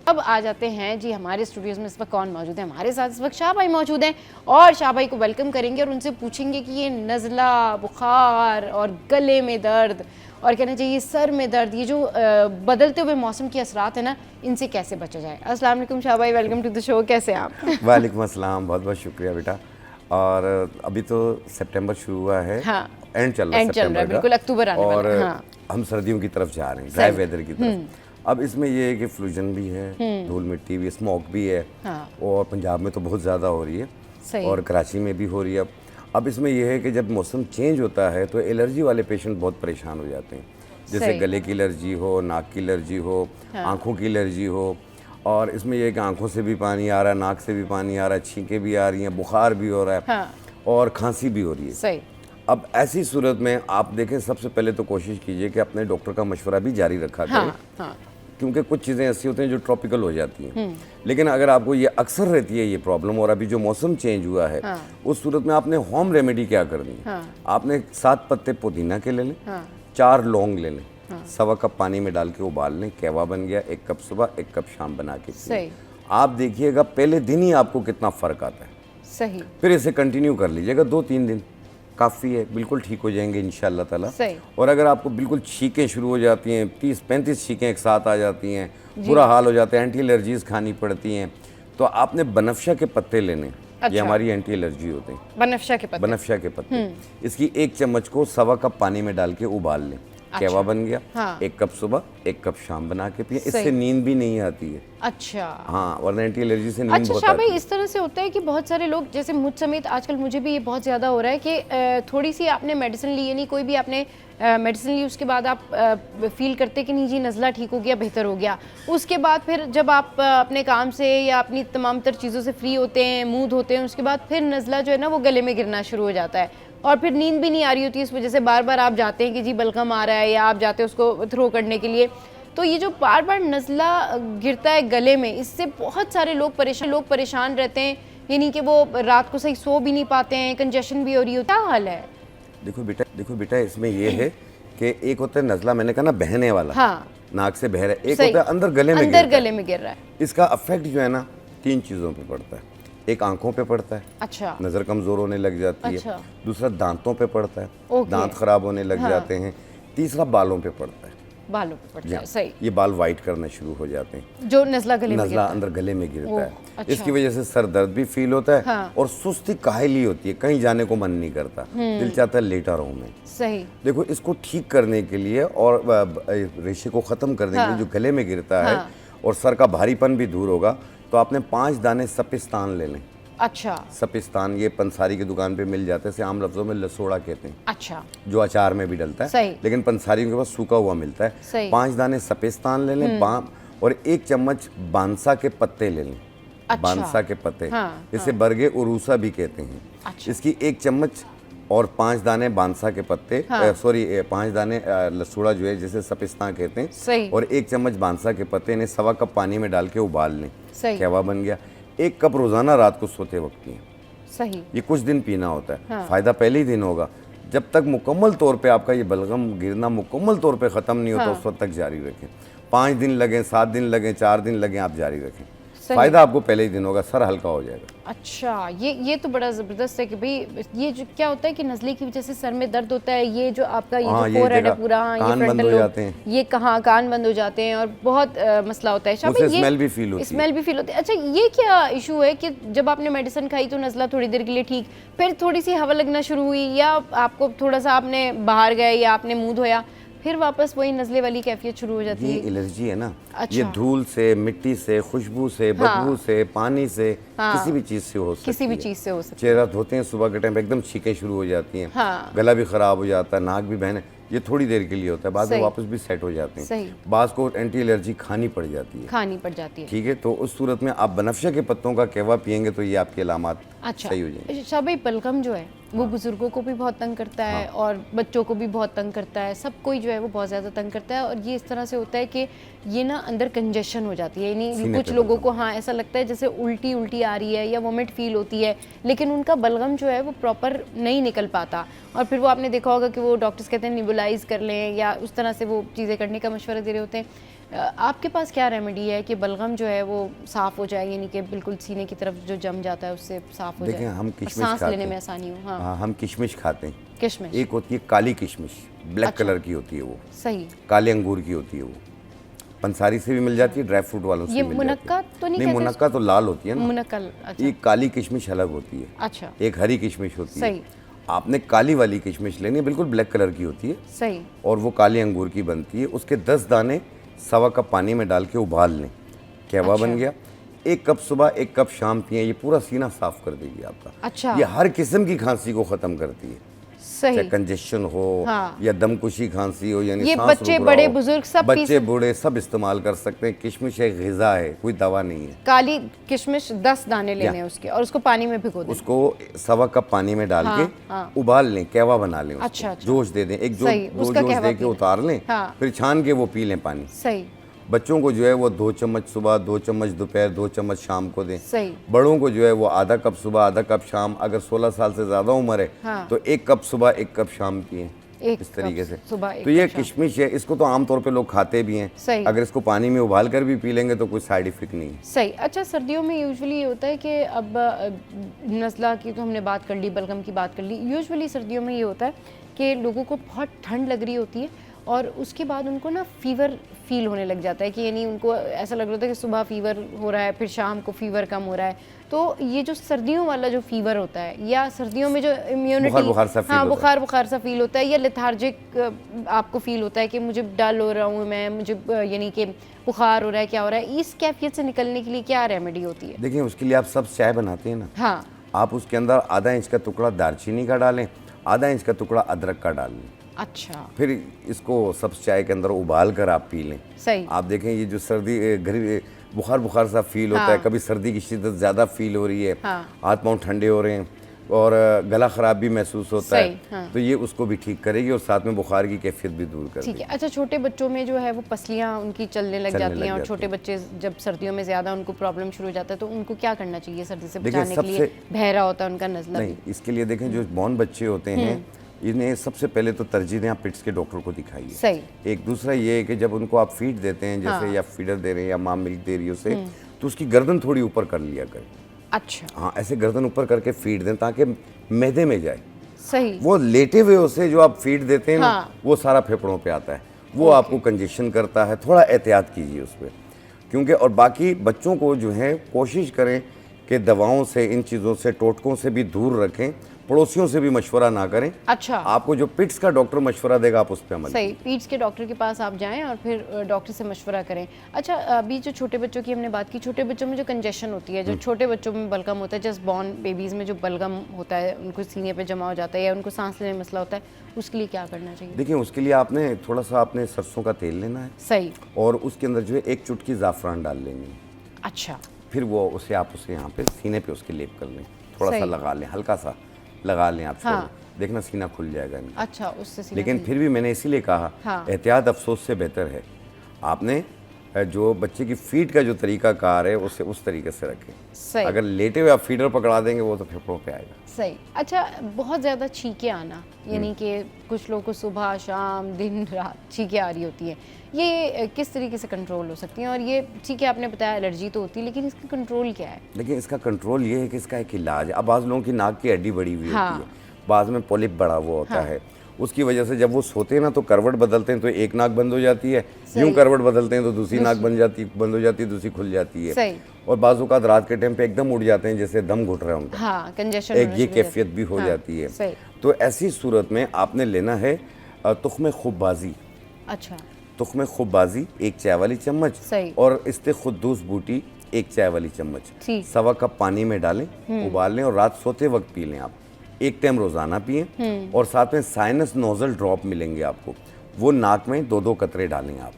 अब आ जाते हैं जी हमारे स्टूडियोज़ में इस वक्त कौन मौजूद है। हमारे साथ इस वक्त शाह भाई मौजूद हैं और शाह भाई को वेलकम करेंगे और उनसे पूछेंगे कि ये नज़ला, बुखार और गले में दर्द और कहना चाहिए सर में दर्द, ये जो बदलते हुए मौसम के असरात है ना, इनसे कैसे बचा जाए। अस्सलाम वालेकुम शाह भाई, वेलकम टू द शो। कैसे हैं आप? वालेकुम अस्सलाम, बहुत बहुत शुक्रिया बेटा। और अभी तो सितंबर शुरू हुआ है, हाँ, एंड चल रहा है एंड चल रहा है, सितंबर का, बिल्कुल अक्टूबर आने और वाला है। हाँ। हम सर्दियों की तरफ जा रहे हैं, ड्राई वेदर की तरफ। अब इसमें ये है कि फ्लूजन भी है, धूल मिट्टी भी, स्मोक भी है, हाँ। और पंजाब में तो बहुत ज़्यादा हो रही है सही। और कराची में भी हो रही है। अब इसमें यह है कि जब मौसम चेंज होता है तो एलर्जी वाले पेशेंट बहुत परेशान हो जाते हैं। जैसे सही। गले की एलर्जी हो, नाक की एलर्जी हो, आँखों की एलर्जी हो। और इसमें यह है कि आँखों से भी पानी आ रहा है, नाक से भी पानी आ रहा है, छींकें भी आ रही हैं, बुखार भी हो रहा है, हाँ। और खांसी भी हो रही है। सही। अब ऐसी सूरत में आप देखें, सबसे पहले तो कोशिश कीजिए कि अपने डॉक्टर का मशवरा भी जारी रखा करें। हाँ, हाँ। क्योंकि कुछ चीज़ें ऐसी होती हैं जो ट्रॉपिकल हो जाती हैं। लेकिन अगर आपको ये अक्सर रहती है ये प्रॉब्लम, और अभी जो मौसम चेंज हुआ है, उस सूरत में आपने होम रेमेडी क्या करनी है। आपने 7 पत्ते पुदीना के ले लें, 4 लौंग ले लें, 1.25 कप पानी में डाल के उबाल लें, कहवा बन गया। 1 कप सुबह, 1 कप शाम बना के पिएं। आप देखिएगा पहले दिन ही आपको कितना फ़र्क आता है। सही। फिर इसे कंटिन्यू कर लीजिएगा 2-3 दिन, काफ़ी है, बिल्कुल ठीक हो जाएंगे इंशाअल्लाह ताला। सही। और अगर आपको बिल्कुल छींकें शुरू हो जाती हैं, 30-35 छींकें एक साथ आ जाती हैं, बुरा हाल हो जाता है, एंटी एलर्जीज खानी पड़ती हैं, तो आपने बनफशा के पत्ते लेने। अच्छा। ये हमारी एंटी एलर्जी होते हैं, बनफशा के पत्ते। बनफशा के पत्ते। इसकी 1 चम्मच को 1.25 कप पानी में डाल के उबाल लें। कहवा बन गया। हाँ। 1 कप सुबह, 1 कप शाम बना के पिए। सही। इससे नींद भी नहीं आती है। अच्छा। हाँ, वरना एंटी एलर्जी से नींद अच्छा बहुत शाह आती भाई, है। इस तरह से होता है कि बहुत सारे लोग, जैसे मुझ समेत आजकल मुझे भी ये बहुत ज़्यादा हो रहा है कि थोड़ी सी आपने मेडिसिन ली, यानी कोई भी आपने मेडिसिन ली, उसके बाद आप फील करते कि नहीं जी नज़ला ठीक हो गया, बेहतर हो गया। उसके बाद फिर जब आप अपने काम से या अपनी तमाम तर चीज़ों से फ्री होते हैं, मूव होते हैं, उसके बाद फिर नज़ला जो है ना वो गले में गिरना शुरू हो जाता है और फिर नींद भी नहीं आ रही होती। इस वजह से बार बार आप जाते हैं कि जी बलगम आ रहा है, या आप जाते हैं उसको थ्रो करने के लिए। तो ये जो बार बार नज़ला गिरता है गले में, इससे बहुत सारे लोग परेशान रहते हैं, यानी कि वो रात को सही सो भी नहीं पाते हैं, कंजेशन भी हो रही होती है। क्या हाल है? देखो बेटा, इसमें यह है कि एक होता है नज़ला, मैंने कहा ना बहने वाला, हाँ नाक से बह रहा है, एक सही। होता है अंदर गले में अंदर गिरता है। गले में गिर रहा है। इसका अफेक्ट जो है ना 3 चीज़ों पे पड़ता है। एक आंखों पे पड़ता है, अच्छा नज़र कमज़ोर होने लग जाती अच्छा। है। दूसरा दांतों पे पड़ता है, ओके। दांत खराब होने लग जाते हैं। तीसरा बालों पे पड़ता है, बालों पे पड़ता जी है, सही। ये बाल वाइट करना शुरू हो जाते हैं, जो नज़ला गले में नज़ला गिरता है। अंदर गले में गिरता है। अच्छा। इसकी वजह से सर दर्द भी फील होता है हाँ। और सुस्ती काहिली होती है, कहीं जाने को मन नहीं करता, दिल चाहता है लेटा रहूं मैं। सही। देखो इसको ठीक करने के लिए और रेशे को ख़त्म करने के लिए जो गले में गिरता है और सर का भारीपन भी दूर होगा, तो आपने 5 दाने सपिस्तान ले लें। अच्छा सपिस्तान ये पंसारी की दुकान पे मिल जाते हैं, इसे आम लफ्ज़ों में लसोड़ा कहते हैं, अच्छा जो अचार में भी डलता है, सही। लेकिन पंसारियों के पास सूखा हुआ मिलता है। सही। 5 दाने सपिस्तान ले लें, और 1 चम्मच बांसा के पत्ते ले लें। अच्छा। बांसा के पत्ते, हाँ, इसे बरगे उरूसा भी कहते हैं। अच्छा। इसकी 1 चम्मच और 5 दाने बांसा के पत्ते, सॉरी 5 दाने लसूड़ा जो है जिसे सपिस्तान कहते हैं, सही। और 1 चम्मच बांसा के पत्ते, इन्हें 1.25 कप पानी में डाल के उबाल लें। सही। कहवा बन गया। 1 कप रोजाना रात को सोते वक्त पिएं। सही। ये कुछ दिन पीना होता है, फायदा पहले ही दिन होगा। जब तक मुकम्मल तौर पे आपका ये बलगम गिरना मुकम्मल तौर पे ख़त्म नहीं होता, उस वक्त तक जारी रखें। 5 दिन लगें, 7 दिन लगें, 4 दिन लगें, आप जारी रखें। फ़ायदा आपको पहले ही दिन होगा, सर हल्का हो जाएगा। अच्छा, ये तो बड़ा ज़बरदस्त है कि भाई ये जो क्या होता है कि नज़ले की वजह से सर में दर्द होता है, ये जो आपका ये हाँ, जो ये फोरहेड है जगह पूरा, ये कान बंद फ्रंटल हो लोब, जाते हैं। ये कहाँ कान बंद हो जाते हैं और बहुत मसला होता है। शामिल मुझसे स्मेल भी फील होती है। स्मेल भी फील होती है। अच्छा, ये क्या इशू है कि जब आपने मेडिसिन खाई तो नज़ला थोड़ी देर के लिए ठीक, फिर थोड़ी सी हवा लगना शुरू हुई, या आपको थोड़ा सा आपने बाहर गए या आपने मुंह धोया, फिर वापस वही नज़ले वाली कैफियत शुरू हो जाती ये है? एलर्जी है ना। अच्छा। ये धूल से, मिट्टी से, खुशबू से, बदबू से, पानी से, किसी भी चीज़ से हो सकती है। किसी भी चीज़ से हो सकती चेहरा धोते हैं सुबह के टाइम पे एकदम छींकें शुरू हो जाती हैं, हाँ। गला भी ख़राब हो जाता है, नाक भी बहने, ये थोड़ी देर के लिए होता है, बाद में सही। वापस भी सेट हो जाते हैं। सही। बाज़ को एंटी एलर्जी खानी पड़ जाती है, खानी पड़ जाती है। ठीक है। तो उस सूरत में आप बनफशा के पत्तों का कहवा पियेंगे तो ये आपके अलामात अच्छा, सही हो जाएंगे। शाह भाई, बलगम जो है वो बुजुर्गों को भी बहुत तंग करता है और बच्चों को भी बहुत तंग करता है, सब कोई जो है वो बहुत ज़्यादा तंग करता है। और ये इस तरह से होता है कि ये ना अंदर कंजेशन हो जाती है, यानी सीने कुछ पे लोगों को हाँ ऐसा लगता है जैसे उल्टी उल्टी आ रही है या वोमिट फील होती है, लेकिन उनका बलगम जो है वो प्रॉपर नहीं निकल पाता। और फिर वो आपने देखा होगा कि वो डॉक्टर्स कहते हैं निबुलाइज कर लें या उस तरह से वो चीज़ें करने का मशवरा दे रहे होते हैं। आपके पास क्या रेमेडी है कि बलगम जो है वो साफ़ हो जाए, यानी कि बिल्कुल सीने की तरफ जो जम जाता है उससे साफ़ हो जाए? देखें, हम और किशमिश सांस खाते लेने में हैं। आसानी हो। हाँ, हाँ, हम किशमिश खाते हैं। किशमिश एक होती है काली किशमिश, ब्लैक अच्छा। कलर की होती है वो, सही। काले अंगूर की होती है वो, पंसारी से भी मिल जाती है, ड्राई फ्रूट वालों से ये भी मिल जाती मुनक्का है। तो नहीं नहीं, कहते मुनक्का तो लाल होती है ना, मुनक्कल? अच्छा एक काली किशमिश अलग होती है, अच्छा, एक हरी किशमिश होती है। सही। आपने काली वाली किशमिश लेनी है, बिल्कुल ब्लैक कलर की होती है, सही। और वो काले अंगूर की बनती है। उसके 10 दाने 1.25 कप पानी में डाल के उबाल लें, कहवा बन गया। 1 कप सुबह 1 कप शाम पिएं, ये पूरा सीना साफ कर देगी आपका। अच्छा। ये हर किस्म की खांसी को ख़त्म करती है, चाहे सही। कंजेशन हो हाँ। या दमकुशी खांसी हो, यानी ये सांस बच्चे, रुक रहा बड़े हो, बुजुर्ग सब पी बच्चे बूढ़े सब इस्तेमाल कर सकते हैं। किशमिश एक ग़िज़ा है, कोई दवा नहीं है। काली किशमिश 10 दाने लेने हैं उसके और उसको पानी में भिगो दें। उसको 1.25 कप पानी में डाल हाँ, के हाँ। उबाल लें, कहवा बना लें उसको। अच्छा, अच्छा। जोश दे दें, एक सही, दो उसका जोश कहवा दे के पीना। उतार लें, हाँ। फिर छान के वो पी लें पानी। सही। बच्चों को जो है वो 2 चम्मच सुबह, 2 चम्मच दोपहर, 2 चम्मच शाम को दें। सही। बड़ों को जो है वो आधा कप सुबह, आधा कप शाम। अगर 16 साल से ज़्यादा उम्र है हाँ। तो 1 कप सुबह 1 कप शाम पिएं, एक इस तरीके कप से। सुबह, एक तो ये कप शाम। किशमिश है, इसको तो आमतौर पे लोग खाते भी हैं। सही। अगर इसको पानी में उबाल कर भी पी लेंगे तो कोई साइड इफेक्ट नहीं है। सही। अच्छा, सर्दियों में यूजुअली ये होता है कि अब नज़ला की तो हमने बात कर ली, बलगम की बात कर ली। यूजुअली सर्दियों में ये होता है कि लोगों को बहुत ठंड लग रही होती है और उसके बाद उनको ना फीवर फील होने लग जाता है कि यानी उनको ऐसा लग रहा होता है कि सुबह फीवर हो रहा है, फिर शाम को फीवर कम हो रहा है। तो ये जो सर्दियों वाला जो फीवर होता है या सर्दियों में जो इम्यूनिटी, बुखार सा फील हाँ, होता है। बुखार सा फील होता है या लेथार्जिक आपको फील होता है कि मुझे डल हो रहा हूँ मैं, मुझे यानी कि बुखार हो रहा है, क्या हो रहा है, इस कैफियत से निकलने के लिए क्या रेमेडी होती है? देखिए, उसके लिए आप सब चाय बनाते हैं ना, हाँ, आप उसके अंदर आधा इंच का टुकड़ा दालचीनी का डालें, आधा इंच का टुकड़ा अदरक का डाल लें, अच्छा, फिर इसको सब चाय के अंदर उबाल कर आप पी लें। सही। आप देखें ये जो सर्दी बुखार सा फील होता है, कभी सर्दी की शिद्दत ज़्यादा फील हो रही है, हाथ पाँव ठंडे हो रहे हैं और गला ख़राब भी महसूस होता सही, है, हाँ। तो ये उसको भी ठीक करेगी और साथ में बुखार की कैफियत भी दूर कर ठीक देगी। है। अच्छा, छोटे बच्चों में जो है वो पसलियाँ उनकी चलने लग जाती हैं और जाती छोटे बच्चे जब सर्दियों में ज़्यादा उनको प्रॉब्लम शुरू हो जाता है तो उनको क्या करना चाहिए सर्दी से देखिए, बचाने के लिए? बहरा होता है उनका नज़ला नहीं, इसके लिए देखें जो बॉर्न बच्चे होते हैं इन्हें सबसे पहले तो तरजीह दें आप पिट्स के डॉक्टर को दिखाइए। सही। एक दूसरा ये है कि जब उनको आप फीड देते हैं जैसे या फीडर दे रहे हैं या माँ मिल्क दे रही है उसे, तो उसकी गर्दन थोड़ी ऊपर कर लिया करें। अच्छा। हाँ, ऐसे गर्दन ऊपर करके फीड दें ताकि मैदे में जाए। सही। वो लेटे हुए उसे जो आप फीड देते हैं ना, वो सारा फेफड़ों पे आता है, वो आपको कंजेशन करता है। थोड़ा एहतियात कीजिए उस पर, क्योंकि और बाकी बच्चों को जो है कोशिश करें कि दवाओं से, इन चीज़ों से, टोटकों से भी दूर रखें, पड़ोसियों से भी मशवरा ना करें। अच्छा। आपको जो पिट्स का डॉक्टर मशवरा देगा आप उस पर अमल सही, पीट्स के डॉक्टर के पास आप जाएं और फिर डॉक्टर से मशवरा करें। अच्छा, अभी जो छोटे बच्चों की हमने बात की, छोटे बच्चों में जो कंजेशन होती है, जो छोटे बच्चों में बलगम होता है, जस्ट बॉर्न बेबीज़ में जो बलगम होता है, उनको सीने पे जमा हो जाता है या उनको सांस लेने में मसला होता है, उसके लिए क्या करना चाहिए? देखिए, उसके लिए आपने थोड़ा सा आपने सरसों का तेल लेना है। सही। और उसके अंदर जो है 1 चुटकी ज़ाफ़रान डाल लेनी है। अच्छा। फिर वो उसे आप उसे यहाँ पे सीने पे उसके लेप कर लें, थोड़ा सा लगा लें, हल्का सा लगा लें आप। हाँ। देखना सीना खुल जाएगा इनका। अच्छा, उससे सीना लेकिन खुल- फिर भी मैंने इसीलिए कहा, हाँ। एहतियात अफसोस से बेहतर है। आपने जो बच्चे की फीड का जो तरीका कार है उसे उस तरीके से रखें। सही। अगर लेटे हुए आप फीडर पकड़ा देंगे वो तो फेफड़ों पे आएगा। सही। अच्छा, बहुत ज़्यादा छींकें आना, यानी कि कुछ लोगों को सुबह शाम दिन रात छींकें आ रही होती हैं, ये किस तरीके से कंट्रोल हो सकती हैं? और ये ठीक है, आपने बताया एलर्जी तो होती है, लेकिन इसका कंट्रोल क्या है? लेकिन इसका कंट्रोल ये है कि इसका एक इलाज है। अब बाज़ लोगों की नाक की हड्डी बड़ी हुई हाँ। होती है, बाज़ में पॉलिप बड़ा हुआ होता है, उसकी वजह से जब वो सोते हैं ना तो करवट बदलते हैं तो एक नाक बंद हो जाती है, यूं करवट बदलते हैं तो दूसरी नाक बंद हो जाती है, दूसरी खुल जाती है। सही। और बाज़ औक़ात रात के टाइम पे एकदम उड़ जाते हैं जैसे दम घुट रहा है उनका। हाँ, कंजेशन एक ये कैफियत भी हो जाती है। सही। तो ऐसी सूरत में आपने लेना है तुख्म खुब्बाजी। अच्छा। तुख्म खुब्बाजी 1 चाय वाली चम्मच, सही। और इस्ते खुद्दूस बूटी 1 चाय वाली चम्मच, ठीक। 1.25 कप पानी में डालें, उबाल लें और रात सोते वक्त पी लें आप। 1 टाइम रोज़ाना पिएं। और साथ में साइनस नोजल ड्रॉप मिलेंगे आपको, वो नाक में 2-2 कतरे डालें आप,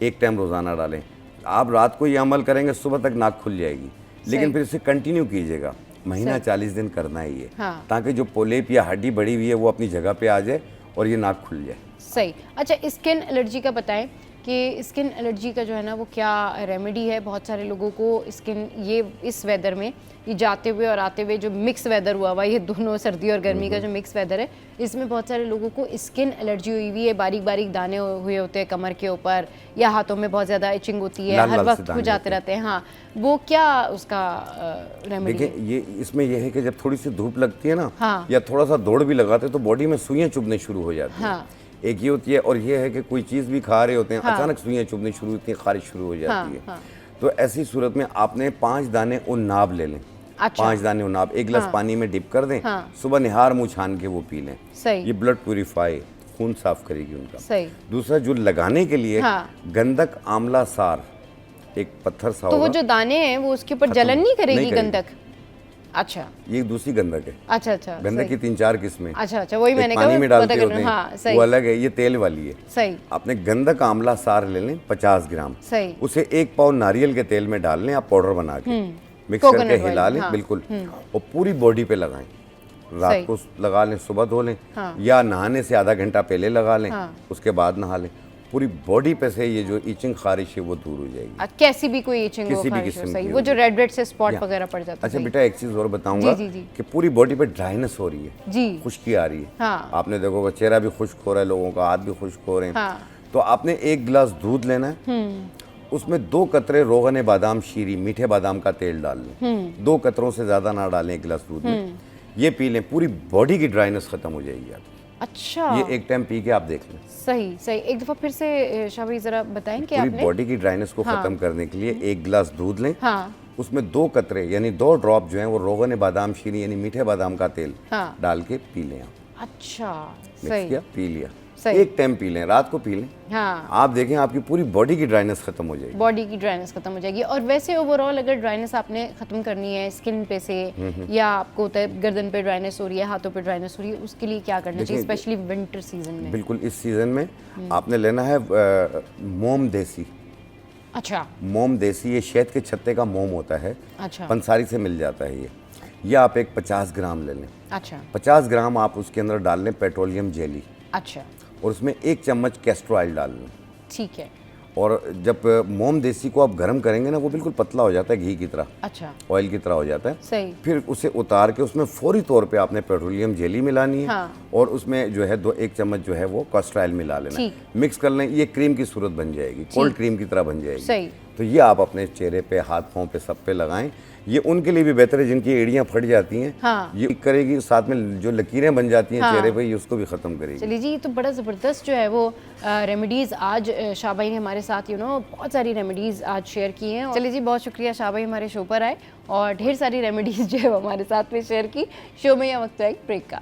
1 टाइम रोज़ाना डालें। आप रात को ये अमल करेंगे, सुबह तक नाक खुल जाएगी। लेकिन फिर इसे कंटिन्यू कीजिएगा, महीना 40 दिन करना ही है। हाँ। ताकि जो पोलेप या हड्डी बढ़ी हुई है वो अपनी जगह पे आ जाए और ये नाक खुल जाए। सही। अच्छा, स्किन एलर्जी का बताएं कि स्किन एलर्जी का जो है ना वो क्या रेमेडी है? बहुत सारे लोगों को स्किन ये इस वेदर में, ये जाते हुए और आते हुए जो मिक्स वेदर हुआ हुआ, ये दोनों सर्दी और गर्मी का जो मिक्स वेदर है, इसमें बहुत सारे लोगों को स्किन एलर्जी हुई हुई है, बारीक बारीक दाने हुए होते हैं कमर के ऊपर, या हाथों में बहुत ज़्यादा इचिंग होती है, लाल हर लाल से वक्त दाने खुजाते रहते हैं। हाँ, वो क्या उसका रेमेडी है? देखिए, ये इसमें यह है कि जब थोड़ी सी धूप लगती है ना, हाँ। या थोड़ा सा दौड़ भी लगाते हैं तो बॉडी में सुइयां चुभने शुरू हो जाती हैं। हाँ। एक ये होती है, और ये है कि कोई चीज़ भी खा रहे होते हैं, अचानक सुइयां चुभनी शुरू होती हैं, खारिश शुरू हो जाती है। तो ऐसी सूरत में आपने 5 दाने उन्नाब ले लें। अच्छा। 5 दाने उन्नाब 1 गिलास पानी में डिप कर दें। सुबह निहार मुँह छान के वो पी लें। सही। ये ब्लड प्यूरिफाई, खून साफ करेगी उनका। सही। दूसरा जो लगाने के लिए हाँ। गंधक आंवला सार, एक पत्थर सा तो वो होगा। जो दाने हैं वो उसके ऊपर जलन नहीं करेगी नहीं करेगी। गंधक? अच्छा ये दूसरी गंधक है। अच्छा अच्छा। गंधक की 3-4 किस्में। अच्छा अच्छा, वही एक मैंने पानी कहा, में पता डालते करना। होते हैं, हाँ, सही। वो अलग है, ये तेल वाली है। सही। आपने गंधक आंवला सार ले लें 50 ग्राम, सही। उसे 1 पाव नारियल के तेल में डाल लें आप, पाउडर बना के मिक्स Coconut करके oil, हिला लें। हाँ। बिल्कुल। और पूरी बॉडी पे लगाएं, रात को लगा लें, सुबह धो लें, या नहाने से आधा घंटा पहले लगा लें, उसके बाद नहा लें। पूरी बॉडी पे से ये जो इचिंग खारिश है वो दूर हो जाएगी। कैसी भी कोई इचिंग हो, किसी भी खारिश हो, किस्म सही। की वो हो जो रेड रेड से स्पॉट या। वगैरह पड़ जाता है। अच्छा सही। बेटा, एक चीज़ और बताऊंगा जी, जी। कि पूरी बॉडी पे ड्राइनेस हो रही है, जी। खुश्की आ रही है। हाँ। आपने देखोगे चेहरा भी खुश्क हो रहा है लोगों का, हाथ भी खुश्क हो रहे हैं। हाँ। तो आपने 1 गिलास दूध लेना है, उसमें 2 कतरे रोगन बादाम शीरी, मीठे बादाम का तेल डाल लें। 2 कतरों से ज़्यादा ना डालें 1 गिलास दूध में। ये पी लें, पूरी बॉडी की ड्राइनेस खत्म हो जाएगी आपकी। अच्छा, ये एक टाइम पी के आप देख लें। सही सही। एक दफ़ा फिर से शाह भाई ज़रा बताएं कि पूरी आपने। बॉडी की ड्राइनेस को खत्म करने के लिए 1 गिलास दूध लें। हाँ। उसमें 2 कतरे यानी 2 ड्रॉप जो हैं वो रोगन बादाम शीरी यानी मीठे बादाम का तेल हाँ। डाल के पी लें आप। अच्छा, मिक्स सही किया, पी लिया। सही। एक टाइम पी लें, रात को पी लें। हाँ, आप देखें आपकी पूरी बॉडी की ड्राइनेस खत्म हो जाएगी। बॉडी की ड्राइनेस खत्म हो जाएगी। और वैसे ओवरऑल अगर ड्राइनेस आपने खत्म करनी है स्किन पे से, या आपको होता है गर्दन पे ड्राइनेस हो रही है, हाथों पे ड्राइनेस हो रही है, उसके लिए क्या करना चाहिए, स्पेशली विंटर सीजन में? बिल्कुल, इस सीजन में आपने लेना है मोम देसी। अच्छा मोम देसी, ये शहद के छत्ते का मोम होता है, अच्छा पंसारी से मिल जाता है ये। या आप एक 50 ग्राम ले लें। अच्छा 50 ग्राम आप उसके अंदर डाल लें पेट्रोलियम जेली, अच्छा, और उसमें 1 चम्मच कैस्टर ऑयल डाल लें। ठीक है। और जब मोम देसी को आप गर्म करेंगे ना, वो बिल्कुल पतला हो जाता है, घी की तरह, अच्छा, ऑयल की तरह हो जाता है। सही। फिर उसे उतार के उसमें फौरी तौर पे आपने पेट्रोलियम जेली मिलानी है। हाँ। और उसमें जो है 1 चम्मच जो है वो कास्टर ऑयल मिला लेना है, मिक्स कर लें। ये क्रीम की सूरत बन जाएगी, कोल्ड क्रीम की तरह बन जाएगी। सही। तो ये आप अपने चेहरे पे, हाथ पाँव पे, सब पे लगाएं। ये उनके लिए भी बेहतर है जिनकी एड़ियाँ फट जाती हैं। हाँ। ये करेगी, साथ में जो लकीरें बन जाती हैं हाँ। चेहरे पे, ये उसको भी ख़त्म करेगी। चलिए जी, ये तो बड़ा ज़बरदस्त जो है वो रेमेडीज़ आज शाह भाई ने हमारे साथ बहुत सारी रेमेडीज़ आज शेयर की हैं। चलिए जी, बहुत शुक्रिया शाह भाई हमारे शो पर आए और ढेर सारी रेमेडीज़ जो है वो हमारे साथ में शेयर की। शो में यह वक्त है एक ब्रेक का।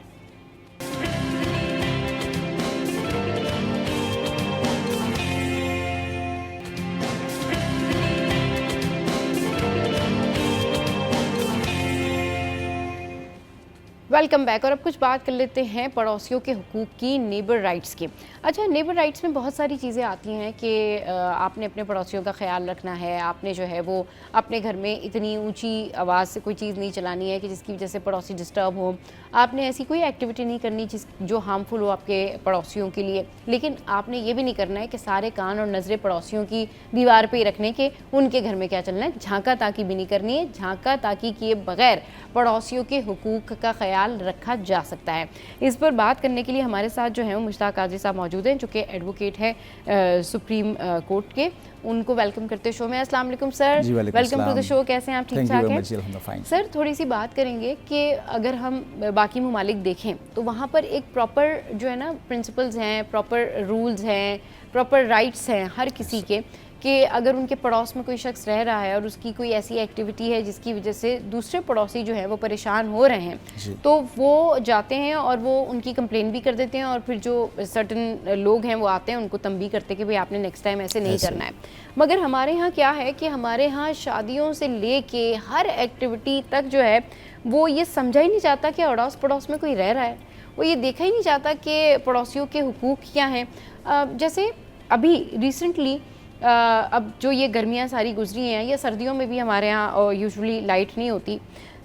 Welcome back. और अब कुछ बात कर लेते हैं पड़ोसियों के हुकूक की, नेबर राइट्स की। अच्छा, नेबर राइट्स में बहुत सारी चीज़ें आती हैं कि आपने अपने पड़ोसियों का ख्याल रखना है, आपने जो है वो अपने घर में इतनी ऊंची आवाज़ से कोई चीज़ नहीं चलानी है कि जिसकी वजह से पड़ोसी डिस्टर्ब हो, आपने ऐसी कोई एक्टिविटी नहीं करनी जो हार्मफुल हो आपके पड़ोसियों के लिए। लेकिन आपने ये भी नहीं करना है कि सारे कान और नज़रें पड़ोसियों की दीवार पर ही रखने के उनके घर में क्या चलना है। झांका ताकी भी नहीं करनी है। झांका ताकी किए बगैर पड़ोसियों के हुकूक का ख्याल रखा जा सकता है। इस पर बात करने के लिए हमारे साथ जो है वो मुश्ताक काजी साहब मौजूद हैं, जो कि एडवोकेट हैं सुप्रीम कोर्ट के। उनको वेलकम करते शो में। अस्सलाम वालेकुम sir, welcome to the show. कैसे हैं आप? ठीक ठाक हैं सर? थोड़ी सी बात करेंगे कि अगर हम बाकी ममालिक देखें तो वहाँ पर एक प्रॉपर जो है ना प्रिंसिपल्स हैं, प्रॉपर रूल्स हैं, प्रॉपर राइट्स हैं हर किसी के, कि अगर उनके पड़ोस में कोई शख्स रह रहा है और उसकी कोई ऐसी एक्टिविटी है जिसकी वजह से दूसरे पड़ोसी जो है वो परेशान हो रहे हैं, तो वो जाते हैं और वो उनकी कंप्लेन भी कर देते हैं और फिर जो सर्टन लोग हैं वो आते हैं, उनको तंबी करते हैं कि भाई आपने नेक्स्ट टाइम ऐसे नहीं करना है। मगर हमारे यहाँ क्या है कि हमारे यहाँ शादियों से ले के हर एक्टिविटी तक जो है वो ये समझा ही नहीं चाहता कि अड़ोस पड़ोस में कोई रह रहा है। वो ये देखा ही नहीं चाहता कि पड़ोसियों के हुकूक क्या हैं। जैसे अभी रिसेंटली अब जो ये गर्मियाँ सारी गुजरी हैं, या सर्दियों में भी हमारे यहाँ यूजुअली लाइट नहीं होती,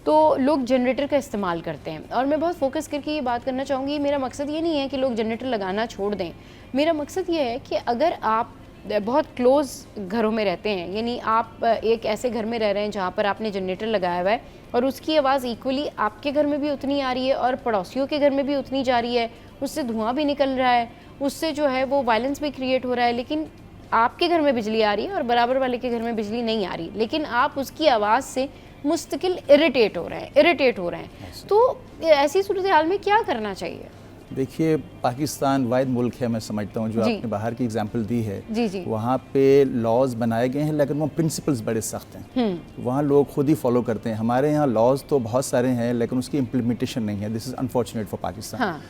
तो लोग जनरेटर का इस्तेमाल करते हैं। और मैं बहुत फोकस करके ये बात करना चाहूँगी, मेरा मकसद ये नहीं है कि लोग जनरेटर लगाना छोड़ दें। मेरा मकसद ये है कि अगर आप बहुत क्लोज़ घरों में रहते हैं, यानी आप एक ऐसे घर में रह रहे हैं जहाँ पर आपने जनरेटर लगाया हुआ है और उसकी आवाज़ इक्वली आपके घर में भी उतनी आ रही है और पड़ोसियों के घर में भी उतनी जा रही है, उससे धुआं भी निकल रहा है, उससे जो है वो वायलेंस भी क्रिएट हो रहा है, लेकिन आपके घर में बिजली आ रही है और बराबर वाले के घर में बिजली नहीं आ रही, लेकिन आप उसकी आवाज़ से मुस्तकिल इरिटेट हो रहे हैं। तो ऐसी सूरत हाल में क्या करना चाहिए? देखिए, पाकिस्तान वाहिद मुल्क है, मैं समझता हूँ, जो आपने बाहर की एग्जांपल दी है, जी। वहाँ पे लॉज बनाए गए हैं लेकिन वो प्रिंसिपल्स बड़े सख्त हैं। वहाँ लोग खुद ही फॉलो करते हैं। हमारे यहाँ लॉज तो बहुत सारे हैं लेकिन उसकी इम्प्लीमेंटेशन नहीं है। This is unfortunate for Pakistan.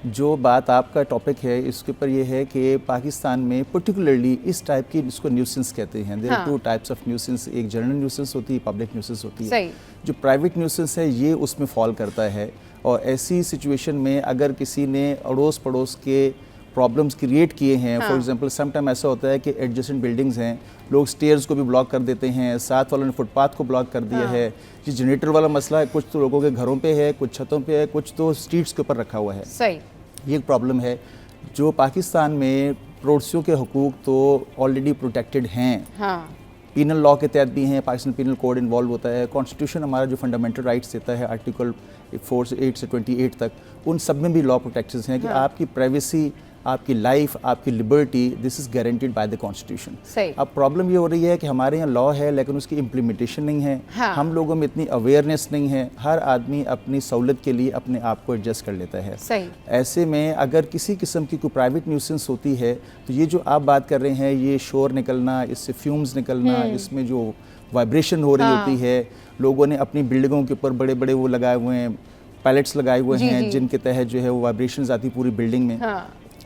जो बात आपका टॉपिक है इसके ऊपर ये है कि पाकिस्तान में पर्टिकुलरली इस टाइप की, इसको न्यूसेंस कहते हैं। There are 2 types of nuisance, एक जनरल न्यूसेंस होती है, पब्लिक न्यूसेंस होती है। जो प्राइवेट न्यूसेंस है ये उसमें फॉल करता है। और ऐसी सिचुएशन में अगर किसी ने अड़ोस पड़ोस के प्रॉब्लम्स क्रिएट किए हैं, फॉर एग्जांपल सम टाइम ऐसा होता है कि एडजेसेंट बिल्डिंग्स हैं, लोग स्टेयर्स को भी ब्लॉक कर देते हैं, साथ वालों ने फुटपाथ को ब्लॉक कर दिया है। ये जनरेटर वाला मसला है, कुछ तो लोगों के घरों पे है, कुछ छतों पे है, कुछ तो स्ट्रीट्स के ऊपर रखा हुआ है। सही, ये एक प्रॉब्लम है। जो पाकिस्तान में पड़ोसियों के हुकूक तो ऑलरेडी प्रोटेक्टेड हैं, पीनल लॉ के तहत भी हैं, पाकिस्तान पीनल कोड इन्वॉल्व होता है, कॉन्स्टिट्यूशन हमारा जो फंडामेंटल राइट्स देता है आर्टिकल 4 से 28 तक, उन सब में भी लॉ प्रोटेक्शंस हैं कि आपकी प्राइवेसी, आपकी लाइफ, आपकी liberty, this is guaranteed by the constitution. अब प्रॉब्लम ये हो रही है कि हमारे यहाँ लॉ है लेकिन उसकी इम्प्लीमेंटेशन नहीं है। हम लोगों में इतनी अवेयरनेस नहीं है। हर आदमी अपनी सहूलत के लिए अपने आप को एडजस्ट कर लेता है। सही। ऐसे में अगर किसी किस्म की कोई प्राइवेट न्यूसेंस होती है तो ये जो आप बात कर रहे हैं, ये शोर निकलना, इससे फ्यूम्स निकलना, इसमें जो वाइब्रेशन हो रही होती है, लोगों ने अपनी बिल्डिंगों के ऊपर बड़े बड़े वो लगाए हुए हैं, पैलेट्स लगाए हुए हैं जिनके तहत जो है वो वाइब्रेशंस आती पूरी बिल्डिंग में।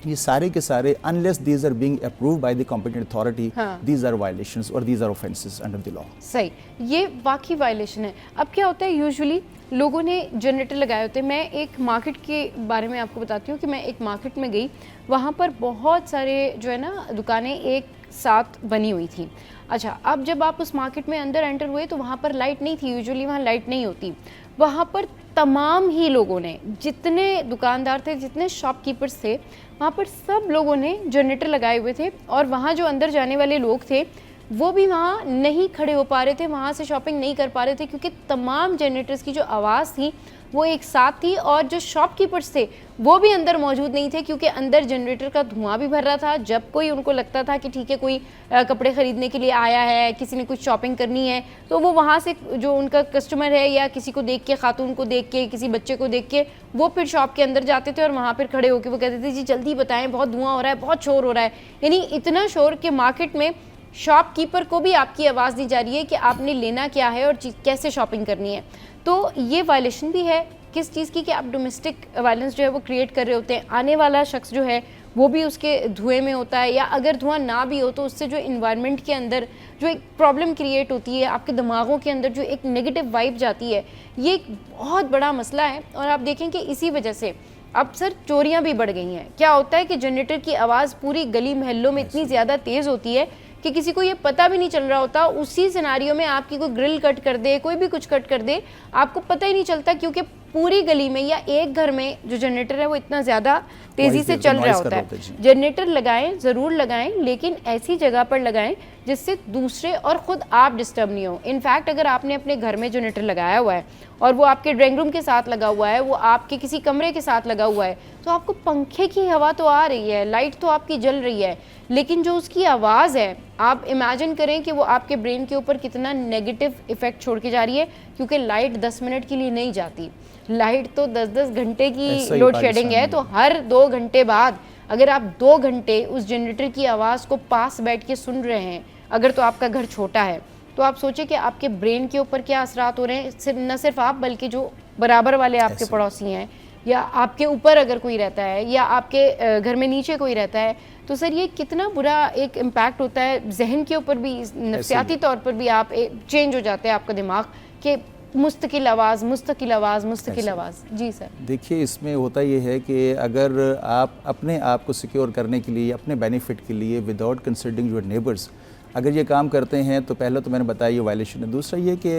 ये सारे के सारे unless these are being approved by the competent authority, these are violations और these are offences under the law. सही, ये वाकई वायलेशन है। अब क्या होता है, यूजुअली लोगों ने जनरेटर लगाए होते हैं। मैं एक मार्केट के बारे में आपको बताती हूँ कि मैं एक मार्केट में गई, वहाँ पर बहुत सारे जो है ना दुकानें एक साथ बनी हुई थी। अच्छा, अब जब आप उस मार्केट में अंदर एंटर हुए तो वहाँ पर लाइट नहीं थी, यूजुअली वहाँ लाइट नहीं होती। वहाँ पर तमाम ही लोगों ने, जितने दुकानदार थे, जितने शॉपकीपर्स थे, वहाँ पर सब लोगों ने जनरेटर लगाए हुए थे और वहाँ जो अंदर जाने वाले लोग थे वो भी वहाँ नहीं खड़े हो पा रहे थे, वहाँ से शॉपिंग नहीं कर पा रहे थे क्योंकि तमाम जनरेटर्स की जो आवाज़ थी वो एक साथ थी और जो शॉपकीपर्स थे वो भी अंदर मौजूद नहीं थे क्योंकि अंदर जनरेटर का धुआं भी भर रहा था। जब कोई उनको लगता था कि ठीक है कोई कपड़े ख़रीदने के लिए आया है, किसी ने कुछ शॉपिंग करनी है, तो वो वहाँ से जो उनका कस्टमर है या किसी को देख के, खातून को देख के, किसी बच्चे को देख के वो फिर शॉप के अंदर जाते थे और वहाँ पर खड़े होकर वो कहते थे जी जल्दी बताएँ, बहुत धुआँ हो रहा है, बहुत शोर हो रहा है। यानी इतना शोर कि मार्केट में शॉपकीपर को भी आपकी आवाज़ दी जा रही है कि आपने लेना क्या है और कैसे शॉपिंग करनी है। तो ये वायलेशन भी है किस चीज़ की कि आप डोमेस्टिक वायलेंस जो है वो क्रिएट कर रहे होते हैं। आने वाला शख्स जो है वो भी उसके धुएं में होता है, या अगर धुआं ना भी हो तो उससे जो इन्वायरमेंट के अंदर जो एक प्रॉब्लम क्रिएट होती है, आपके दिमागों के अंदर जो एक नेगेटिव वाइब जाती है, ये एक बहुत बड़ा मसला है। और आप देखें कि इसी वजह से अब सर चोरियाँ भी बढ़ गई हैं। क्या होता है कि जनरेटर की आवाज़ पूरी गली मोहल्लों में इतनी ज़्यादा तेज़ होती है कि किसी को ये पता भी नहीं चल रहा होता। उसी सिनारियो में आपकी कोई ग्रिल कट कर दे, कोई भी कुछ कट कर दे, आपको पता ही नहीं चलता क्योंकि पूरी गली में या एक घर में जो जनरेटर है वो इतना ज़्यादा तेज़ी से चल रहा होता है। जनरेटर लगाएं, ज़रूर लगाएं, लेकिन ऐसी जगह पर लगाएं जिससे दूसरे और ख़ुद आप डिस्टर्ब नहीं हो। इनफैक्ट अगर आपने अपने घर में जनरेटर लगाया हुआ है और वो आपके ड्राइंग रूम के साथ लगा हुआ है, वो आपके किसी कमरे के साथ लगा हुआ है, तो आपको पंखे की हवा तो आ रही है, लाइट तो आपकी जल रही है, लेकिन जो उसकी आवाज़ है, आप इमेजिन करें कि वो आपके ब्रेन के ऊपर कितना नेगेटिव इफ़ेक्ट छोड़ के जा रही है। क्योंकि लाइट 10 मिनट के लिए नहीं जाती, लाइट तो 10-10 घंटे की लोड शेडिंग है। तो हर 2 घंटे बाद अगर आप 2 घंटे उस जनरेटर की आवाज़ को पास बैठ के सुन रहे हैं, अगर तो आपका घर छोटा है, तो आप सोचें कि आपके ब्रेन के ऊपर क्या असरात हो रहे हैं। न सिर्फ आप बल्कि जो बराबर वाले आपके पड़ोसी हैं, या आपके ऊपर अगर कोई रहता है, या आपके घर में नीचे कोई रहता है, तो सर ये कितना बुरा एक इम्पैक्ट होता है जहन के ऊपर भी, नफ्सियाती तौर पर भी आप चेंज हो जाते हैं आपका दिमाग कि मुस्तकिल आवाज़, मुस्तकिल आवाज़, मुस्तकिल आवाज़। जी सर। देखिए इसमें होता ये है कि अगर आप अपने आप को सिक्योर करने के लिए, अपने बेनिफिट के लिए, विदाउट कंसिडरिंग योर नेबर्स अगर ये काम करते हैं तो पहले तो मैंने बताया ये वायलेशन है। दूसरा ये कि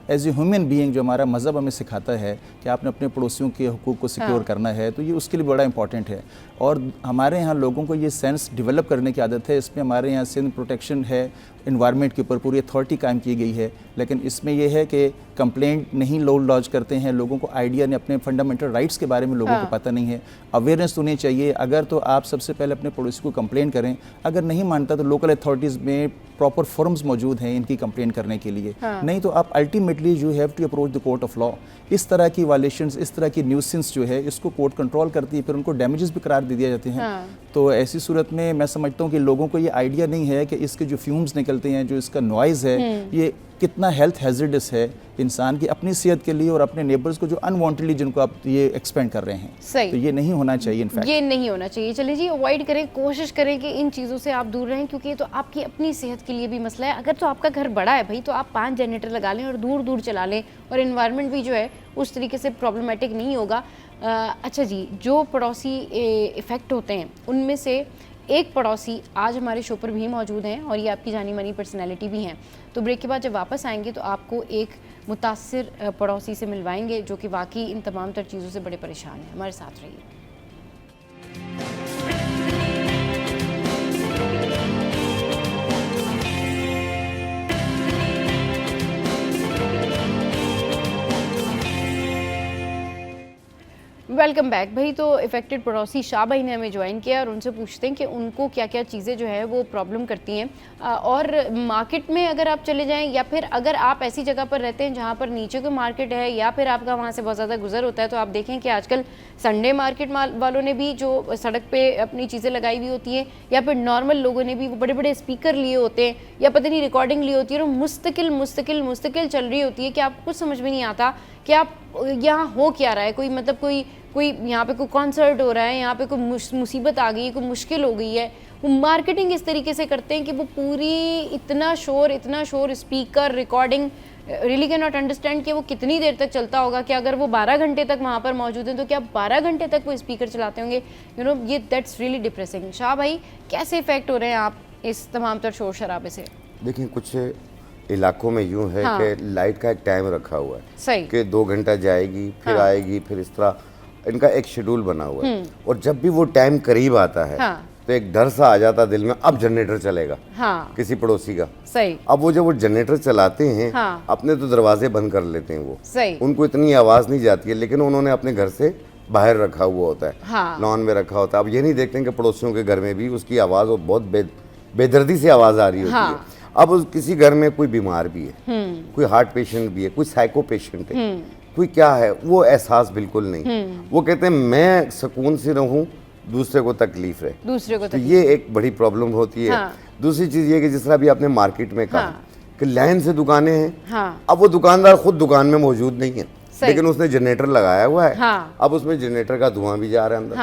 एज ए ह्यूमन बीइंग जो हमारा मज़हब हमें सिखाता है कि आपने अपने पड़ोसियों के हुकूक को सिक्योर करना है, तो ये उसके लिए बड़ा इंपॉर्टेंट है। और हमारे यहाँ लोगों को ये सेंस डेवलप करने की आदत है। इसमें हमारे यहाँ सिंध प्रोटेक्शन है, इन्वायरमेंट के ऊपर पूरी अथॉरिटी कायम की गई है, लेकिन इसमें यह है कि कंप्लेंट नहीं लोग लॉन्च करते हैं, लोगों को आइडिया नहीं, अपने फंडामेंटल राइट्स के बारे में लोगों को पता नहीं है। अवेयरनेस होनी चाहिए। अगर तो आप सबसे पहले अपने पड़ोसी को कंप्लेंट करें, अगर नहीं मानता तो लोकल अथॉरिटीज़ में प्रॉपर फॉर्म्स मौजूद हैं इनकी कंप्लेंट करने के लिए। नहीं तो आप ultimately you have to approach the court of law. इस तरह की वायलेशंस, इस तरह की न्यूसेंस जो है, इसको कोर्ट कंट्रोल करती है, फिर उनको डैमेजेस भी करार दे दिए जाते हैं। तो ऐसी सूरत में मैं समझता हूँ कि लोगों को ये आइडिया नहीं है कि इसके जो फ्यूम्स निकलते हैं, जो इसका नॉइज़ है, ये कितना हेल्थ हैजर्डस है इंसान की अपनी सेहत के लिए और अपने नेबर्स को जो अनवांटेडली जिनको आप ये एक्सपेंड कर रहे हैं। सही। तो ये नहीं होना चाहिए। इनफैक्ट ये नहीं होना चाहिए। चलिए जी, अवॉइड करें, कोशिश करें कि इन चीज़ों से आप दूर रहें, क्योंकि ये तो आपकी अपनी सेहत के लिए भी मसला है। अगर तो आपका घर बड़ा है भाई, तो आप 5 जनरेटर लगा लें और दूर दूर चला लें, और इन्वायरमेंट भी जो है उस तरीके से प्रॉब्लमेटिक नहीं होगा। अच्छा जी, जो पड़ोसी इफ़ेक्ट होते हैं उनमें से एक पड़ोसी आज हमारे शो पर भी मौजूद हैं और ये आपकी जानी मानी पर्सनैलिटी भी हैं। तो ब्रेक के बाद जब वापस आएंगे तो आपको एक मुतासिर पड़ोसी से मिलवाएंगे जो कि वाकई इन तमाम तर चीज़ों से बड़े परेशान हैं। हमारे साथ रहिए। वेलकम बैक भाई। तो इफ़ेक्टेड पड़ोसी शाह भाई ने हमें ज्वाइन किया और उनसे पूछते हैं कि उनको क्या क्या चीज़ें जो है वो प्रॉब्लम करती हैं। और मार्केट में अगर आप चले जाएं, या फिर अगर आप ऐसी जगह पर रहते हैं जहां पर नीचे कोई मार्केट है, या फिर आपका वहां से बहुत ज़्यादा गुजर होता है, तो आप देखें कि आजकल संडे मार्केट वालों ने भी जो सड़क पर अपनी चीज़ें लगाई हुई होती हैं, या फिर नॉर्मल लोगों ने भी वो बड़े बड़े स्पीकर लिए होते हैं, या पता नहीं रिकॉर्डिंग ली होती है, और मुस्तकिल मुस्तकिल मुस्तकिल चल रही होती है कि आपको कुछ समझ में नहीं आता कि आप यहाँ हो क्या रहा है। कोई मतलब कोई यहाँ पे कोई कॉन्सर्ट हो रहा है, यहाँ पे कोई मुसीबत आ गई है, कोई मुश्किल हो गई है। वो मार्केटिंग इस तरीके से करते हैं कि वो पूरी इतना शोर speaker recording really can not understand कि वो कितनी देर तक चलता होगा। कि अगर वो 12 घंटे तक वहाँ पर मौजूद हैं तो क्या 12 घंटे तक वो स्पीकर चलाते होंगे? यू नो, ये दैट्स रियली डिप्रेसिंग। शाह भाई, कैसे इफेक्ट हो रहे हैं आप इस तमाम तर शोर शराबे से? देखिए, कुछ इलाकों में यूं है कि लाइट का एक टाइम रखा हुआ है सही कि 2 घंटा जाएगी फिर आएगी, फिर इस तरह इनका एक शेड्यूल बना हुआ है। और जब भी वो टाइम करीब आता है तो एक डर सा आ जाता दिल में, अब जनरेटर चलेगा किसी पड़ोसी का। सही अब वो जब वो जनरेटर चलाते हैं अपने तो दरवाजे बंद कर लेते हैं वो, सही उनको इतनी आवाज़ नहीं जाती है, लेकिन उन्होंने अपने घर से बाहर रखा हुआ होता है, लॉन में रखा होता है। अब ये नहीं देखते कि पड़ोसियों के घर में भी उसकी आवाज़ वो बहुत बेदर्दी से आवाज़ आ रही होती है। अब किसी घर में कोई बीमार भी है, कोई हार्ट पेशेंट भी है, कोई साइको पेशेंट है, कोई क्या है, वो एहसास बिल्कुल नहीं। वो कहते हैं मैं सुकून से रहूं, दूसरे को तकलीफ रहे, दूसरे को तो ये एक बड़ी प्रॉब्लम होती है। दूसरी चीज़ ये कि जिस तरह भी आपने मार्केट में कहा कि लाइन से दुकानें हैं, अब वो दुकानदार खुद दुकान में मौजूद नहीं है, लेकिन उसने जनरेटर लगाया हुआ है। अब उसमें जनरेटर का धुआं भी जा रहा है अंदर,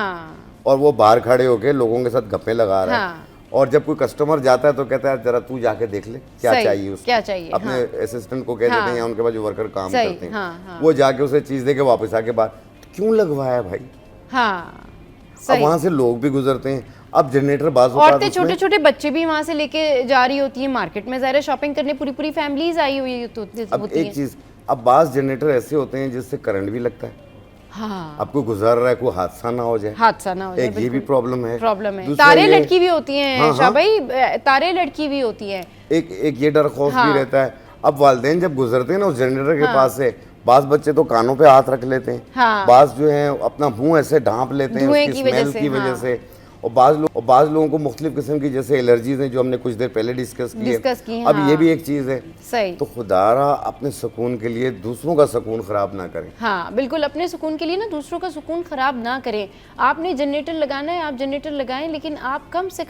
और वो बाहर खड़े होकर लोगों के साथ गप्पे लगा रहा है। और जब कोई कस्टमर जाता है तो कहता है जरा तू जाके देख ले क्या चाहिए उसको, क्या चाहिए, अपने असिस्टेंट को कह देते हैं या उनके पास जो वर्कर काम करते हैं, वो जाके उसे चीज़ दे के वापस आके बात, क्यों लगवाया भाई। अब वहाँ से लोग भी गुजरते हैं। अब जनरेटर बाज औरतें, छोटे छोटे बच्चे भी वहाँ से लेके जा रही होती हैं मार्केट में, ज़ाहिर है शॉपिंग करने पूरी पूरी फैमिलीज आई हुई होती है। अब एक चीज़, अब बाज जनरेटर ऐसे होते हैं जिससे करंट भी लगता है। अब कोई गुजर रहा है, कोई हादसा ना हो जाए, एक ये भी प्रॉब्लम है। तारे लटकी भी होती हैं शाह भाई, तारे लटकी भी होती हैं, एक ये डर खौफ भी रहता है। अब वालिदैन जब गुजरते हैं ना उस जनरेटर के पास से, बाज बच्चे तो कानों पे हाथ रख लेते हैं, बाज जो है अपना मुंह ऐसे ढांप लेते हैं उसकी स्मेल की वजह से। और बाज लोगों को मुख्तलिफ किस्म की जैसे एलर्जीज हैं जो हमने कुछ देर पहले डिस्कस की है। अब ये भी एक चीज़ है। सही। तो खुदारा अपने सुकून के लिए दूसरों का सुकून खराब ना करें। हाँ बिल्कुल, अपने सुकून के लिए ना दूसरों का सुकून खराब ना करें। आपने जनरेटर लगाना है, आप जनरेटर लगाएं, लेकिन आप कम से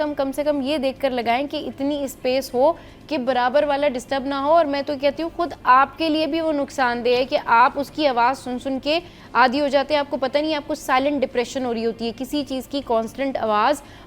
कम ये देखकर लगाएं कि इतनी स्पेस हो कि बराबर वाला डिस्टर्ब ना हो। और मैं तो कहती हूँ खुद आपके लिए भी वो नुकसानदेह है कि आप उसकी आवाज़ सुन के आदी हो जाते हैं, आपको पता नहीं, आपको साइलेंट डिप्रेशन हो रही होती है, किसी चीज़ की कांस्टेंट आवाज़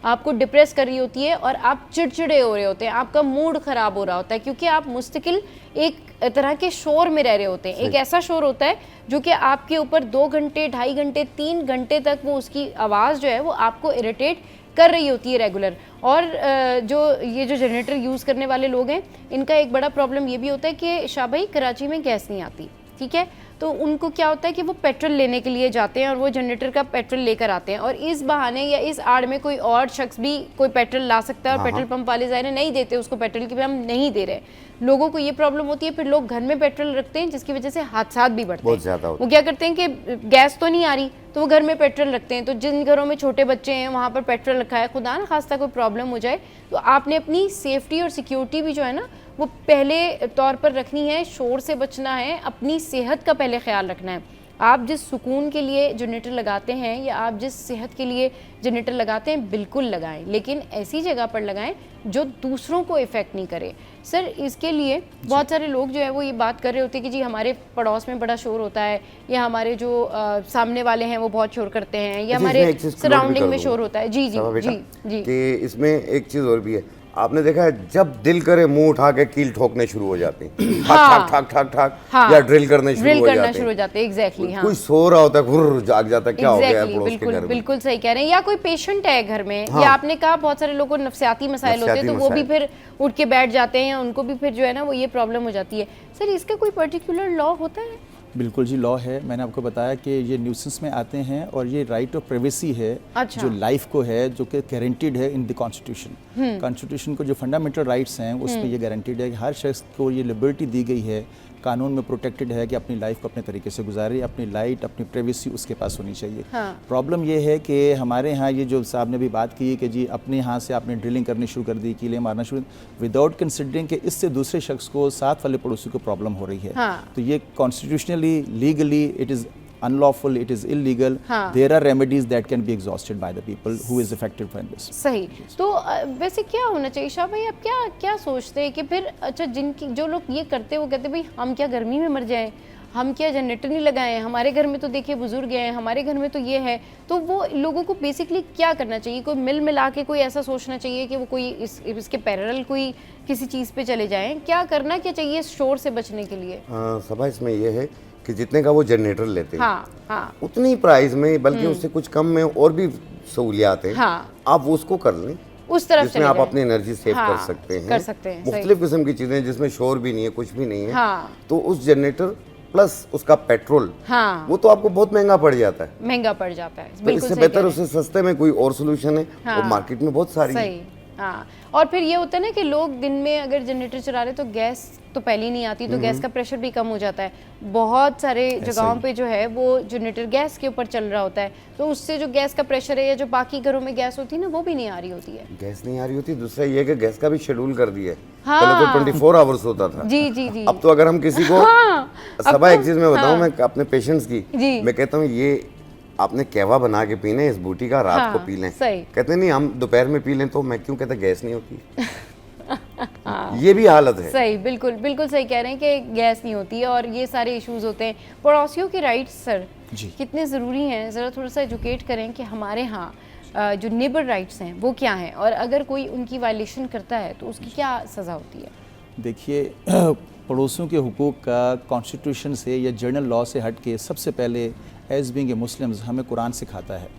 आपको डिप्रेस कर रही होती है और आप चिड़चिड़े हो रहे होते हैं, आपका मूड ख़राब हो रहा होता है, क्योंकि आप मुस्तकिल एक तरह के शोर में रह रहे होते हैं। एक ऐसा शोर होता है जो कि आपके ऊपर 2 घंटे, 2.5 घंटे, 3 घंटे तक वो उसकी आवाज़ जो है वो आपको इरिटेट कर रही होती है रेगुलर। और ये जो जनरेटर यूज़ करने वाले लोग हैं, इनका एक बड़ा प्रॉब्लम ये भी होता है कि शाह भाई कराची में गैस नहीं आती, ठीक है, तो उनको क्या होता है कि वो पेट्रोल लेने के लिए जाते हैं और वो जनरेटर का पेट्रोल लेकर आते हैं, और इस बहाने या इस आड़ में कोई और शख्स भी कोई पेट्रोल ला सकता है और पेट्रोल पंप वाले ज़ाहिर नहीं देते उसको पेट्रोल की, हम नहीं दे रहे, लोगों को ये प्रॉब्लम होती है। फिर लोग घर में पेट्रोल रखते हैं जिसकी वजह से हादसात भी बढ़ते हैं। वो क्या करते हैं कि गैस तो नहीं आ रही तो वो घर में पेट्रोल रखते हैं, तो जिन घरों में छोटे बच्चे हैं वहाँ पर पेट्रोल रखा है, खुदा ना खास्ता कोई प्रॉब्लम हो जाए तो आपने अपनी सेफ्टी और सिक्योरिटी भी जो है ना वो पहले तौर पर रखनी है, शोर से बचना है, अपनी सेहत का पहले ख्याल रखना है। आप जिस सुकून के लिए जनरेटर लगाते हैं या आप जिस सेहत के लिए जनरेटर लगाते हैं बिल्कुल लगाएं, लेकिन ऐसी जगह पर लगाएं जो दूसरों को इफ़ेक्ट नहीं करे। सर इसके लिए बहुत सारे लोग जो है वो ये बात कर रहे होते हैं कि जी हमारे पड़ोस में बड़ा शोर होता है, या हमारे जो सामने वाले हैं वो बहुत शोर करते हैं, या हमारे सराउंडिंग में शोर होता है। जी जी जी जी। कि इसमें एक चीज़ और भी है, आपने देखा है जब दिल करे मुंह उठा के कील ठोकने शुरू हो जाते हैं, ठाक ठाक ठाक ठाक, या ड्रिल करने शुरू हो जाते हैं। एग्जैक्टली। कोई सो रहा होता है, घुर्र जाग जाता है, क्या हो गया है पड़ोस के घर में। बिल्कुल सही कह रहे हैं। या कोई पेशेंट है घर में, या आपने कहा बहुत सारे लोगों को नफ्सियाती मसाइल होते हैं तो वो भी फिर उठ के बैठ जाते हैं, या उनको भी फिर जो है ना वो ये प्रॉब्लम हो जाती है। सर इसका कोई पर्टिकुलर लॉ होता है? बिल्कुल जी, लॉ है। मैंने आपको बताया कि ये न्यूसेंस में आते हैं और ये राइट ऑफ प्राइवेसी है। अच्छा। जो लाइफ को है, जो कि गारंटीड है इन द कॉन्स्टिट्यूशन। कॉन्स्टिट्यूशन को जो फंडामेंटल राइट्स हैं उसमें ये गारंटीड है कि हर शख्स को ये लिबर्टी दी गई है, कानून में प्रोटेक्टेड है कि अपनी लाइफ को अपने तरीके से गुजारे, अपनी लाइट, अपनी प्राइवेसी उसके पास होनी चाहिए। प्रॉब्लम ये है कि हमारे यहाँ ये जो साहब ने भी बात की कि जी अपने यहाँ से आपने ड्रिलिंग करनी शुरू कर दी, कीले मारना शुरू, विदाउट कंसिडरिंग कि इससे दूसरे शख्स को, साथ वाले पड़ोसी को प्रॉब्लम हो रही है। तो ये constitutionally, legally it is unlawful, it is illegal. There are remedies that can be exhausted by the people who is affected by this. सही। तो वैसे क्या होना चाहिए शाह भाई, आप क्या सोचते हैं कि फिर अच्छा जो लोग ये करते हैं वो कहते हैं भाई हम क्या गर्मी में मर जाएं, हम क्या जनरेटर नहीं लगाएं, हमारे घर में तो देखिए बुजुर्ग हैं, हमारे घर में तो ये है, तो वो लोगों को बेसिकली क्या करना चाहिए? कोई मिला के कोई ऐसा सोचना चाहिए कि वो कोई इसके पैरेलल कोई किसी चीज़ पे चले जाएं? क्या करना क्या चाहिए शोर से बचने के लिए? सभा इसमें यह है कि जितने का वो जनरेटर लेते हैं उतनी प्राइस में, बल्कि उससे कुछ कम में और भी सहूलियात हैं, आप वो उसको कर लें, उस तरफ जिसमें चले आप जाएं। अपनी एनर्जी सेव हाँ, कर सकते हैं। कर सकते हैं, सही। मुख्तलिफ किस्म की चीज़ें जिसमें शोर भी नहीं है, कुछ भी नहीं है। हाँ। तो उस जनरेटर प्लस उसका पेट्रोल, हाँ, वो तो आपको बहुत महंगा पड़ जाता है। महंगा पड़ जाता है, तो बिल्कुल इससे सही कह बेहतर रहे हैं। उससे सस्ते में कोई और सोल्यूशन है, हाँ। और मार्केट में बहुत सारी है। सही, हाँ। और फिर ये होता है ना कि लोग दिन में अगर जनरेटर चला रहे तो गैस तो पहले ही नहीं आती, तो गैस का प्रेशर भी कम हो जाता है। बहुत सारे जगहों पे जो है वो जनरेटर गैस के ऊपर चल रहा होता है, तो उससे जो गैस का प्रेशर है या जो बाकी घरों में गैस होती है ना, वो भी नहीं आ रही होती है। गैस नहीं आ रही होती। दूसरा ये है कि गैस का भी शेड्यूल कर दिया है। हाँ। पहले तो 24 आवर्स होता था। जी जी जी। अब तो अगर हम किसी को हाँ, अब सबा तो- एक चीज मैं बताऊं, हाँ। मैं अपने पेशेंट्स की, जी। मैं कहता हूँ ये आपने कहवा बना के पीना है इस बूटी का, रात हाँ, को पी लें। सही। कहते नहीं हम दोपहर में पी लें, तो मैं क्यों कहता गैस नहीं होती। ये भी हालत है। सही, बिल्कुल बिल्कुल सही कह रहे हैं कि गैस नहीं होती है और ये सारे इश्यूज होते हैं। पड़ोसियों के राइट्स सर जी। कितने ज़रूरी हैं, ज़रा थोड़ा सा एजुकेट करें कि हमारे यहाँ जो नेबर राइट्स हैं वो क्या हैं, और अगर कोई उनकी वायलेशन करता है तो उसकी क्या सज़ा होती है। देखिए पड़ोसियों के हुकूक का कॉन्स्टिट्यूशन से या जर्नल लॉ से हट के सबसे पहले एज बीइंग ए मुस्लिम्स हमें कुरान सिखाता है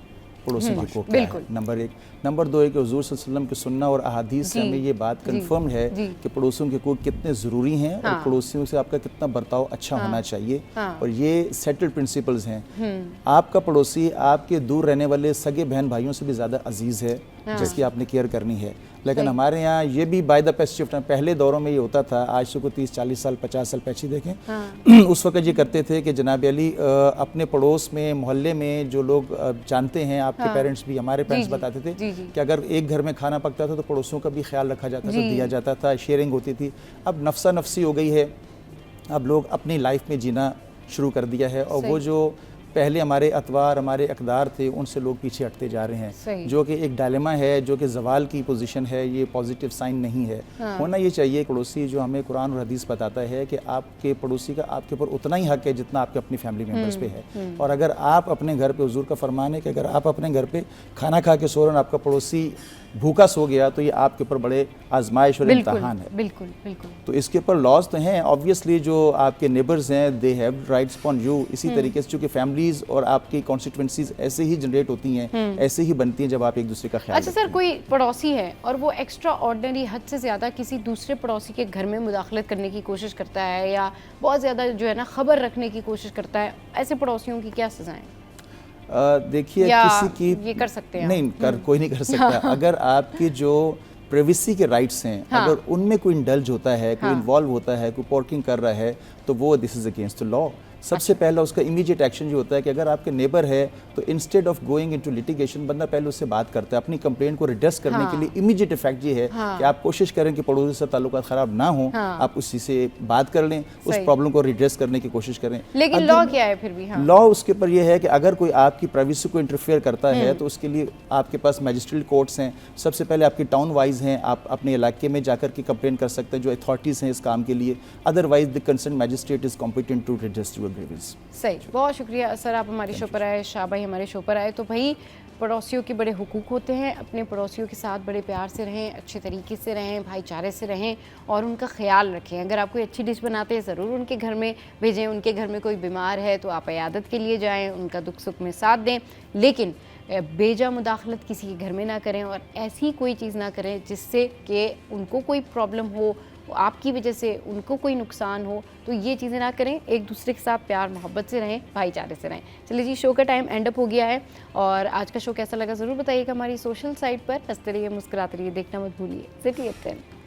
पड़ोसी के हुकूक क्या है, नंबर 1। नंबर 2 है कि हुजूर सल्लल्लाहु अलैहि वसल्लम की सुन्ना और अहादीस से हमें ये बात कंफर्म है कि पड़ोसियों के हुकूक कितने ज़रूरी हैं और पड़ोसियों से आपका कितना बर्ताव अच्छा होना चाहिए, और ये सेटल्ड प्रिंसिपल्स हैं। आपका पड़ोसी आपके दूर रहने वाले सगे बहन भाइयों से भी ज़्यादा अजीज़ है, जिसकी आपने केयर करनी है। लेकिन हमारे यहाँ ये भी बाय द पेस्ट शिफ्ट, पहले दौरों में ये होता था, आज से को 30-40 साल 50 साल पीछे देखें, उस वक्त ये करते थे कि जनाब अली अपने पड़ोस में मोहल्ले में जो लोग जानते हैं, आपके पेरेंट्स भी, हमारे पेरेंट्स बताते थे कि अगर एक घर में खाना पकता था तो पड़ोसियों का भी ख्याल रखा जाता था, दिया जाता था, शेयरिंग होती थी। अब नफसा नफसी हो गई है, अब लोग अपनी लाइफ में जीना शुरू कर दिया है, और वो जो पहले हमारे अतवार, हमारे अकदार थे, उनसे लोग पीछे हटते जा रहे हैं, जो कि एक डायलेमा है, जो कि जवाल की पोजीशन है। ये पॉजिटिव साइन नहीं है। होना ये चाहिए पड़ोसी जो हमें कुरान और हदीस बताता है कि आपके पड़ोसी का आपके ऊपर उतना ही हक है जितना आपके अपनी फैमिली मेम्बर्स पे है। और अगर आप अपने घर पे, हुजूर का फरमान है कि अगर आप अपने घर पे खाना खा के सो रहे हैं, आपका पड़ोसी भूखा सो गया, तो ये आपके ऊपर बड़े आजमाइश और इम्तहान है। बिल्कुल बिल्कुल। तो इसके ऊपर लॉज तो हैं ऑब्वियसली, जो आपके नेबर्स हैं they have rights upon you. इसी तरीके से चूँकि फैमिलीज और आपकी कॉन्स्टिट्यूंसीज ऐसे ही जनरेट होती हैं, ऐसे ही बनती हैं जब आप एक दूसरे का ख्याल अच्छा सर, कोई पड़ोसी है और वो एक्स्ट्रा ऑर्डिनरी हद से ज़्यादा किसी दूसरे पड़ोसी के घर में मुदाखलत करने की कोशिश करता है, या बहुत ज़्यादा जो है ना खबर रखने की कोशिश करता है, ऐसे पड़ोसियों की क्या सज़ाएं? देखिए किसी की ये कर सकते हैं नहीं कर कोई नहीं कर सकता। अगर आपकी जो प्राइवेसी के राइट्स हैं, अगर उनमें कोई इंडल्ज होता है, कोई इन्वॉल्व होता है, कोई पोर्किंग कर रहा है, तो वो this is against the law. सबसे पहला उसका इमीडिएट एक्शन ये होता है कि अगर आपके नेबर है तो instead of going into litigation, बंदा पहले उससे बात करता है। अपनी कंप्लेंट को रिड्रेस करने के लिए इमीडिएट इफेक्ट ये है कि आप कोशिश करें कि पड़ोसी से ताल्लुकात खराब ना हो, आप उसी से बात कर लें, उस प्रॉब्लम को रिड्रेस करने की कोशिश करें। लेकिन लॉ क्या है फिर भी? लॉ उसके ऊपर यह है कि अगर कोई आपकी प्राइवेसी को इंटरफेयर करता है तो उसके लिए आपके पास मैजिस्ट्रेट कोर्ट्स हैं। सबसे पहले आपकी टाउन वाइज हैं, आप अपने इलाके में जाकर के कंप्लेन कर सकते हैं, जो अथॉरिटीज़ हैं इस काम के लिए। Otherwise the concern magistrate is competent to redress your grievance. सही, बहुत शुक्रिया सर, आप हमारे शो पर आए, शाह भाई हमारे शो पर आए। तो भाई पड़ोसियों के बड़े हुकूक होते हैं, अपने पड़ोसियों के साथ बड़े प्यार से रहें, अच्छे तरीके से रहें, भाईचारे से रहें और उनका ख्याल रखें। अगर आप कोई अच्छी डिश बनाते हैं ज़रूर उनके घर में भेजें, उनके घर में कोई बीमार है तो आप इयादत के लिए जाएँ, उनका दुख सुख में साथ दें, लेकिन बेजा मुदाखलत किसी के घर में ना करें और ऐसी कोई चीज़ ना करें जिससे कि उनको कोई प्रॉब्लम हो, आपकी वजह से उनको कोई नुकसान हो। तो ये चीज़ें ना करें, एक दूसरे के साथ प्यार मोहब्बत से रहें, भाईचारे से रहें। चलिए जी, शो का टाइम एंड अप हो गया है और आज का शो कैसा लगा ज़रूर बताइएगा हमारी सोशल साइट पर। हंसते रहिए, मुस्कुराते रहिए, देखना मत भूलिए। City FM.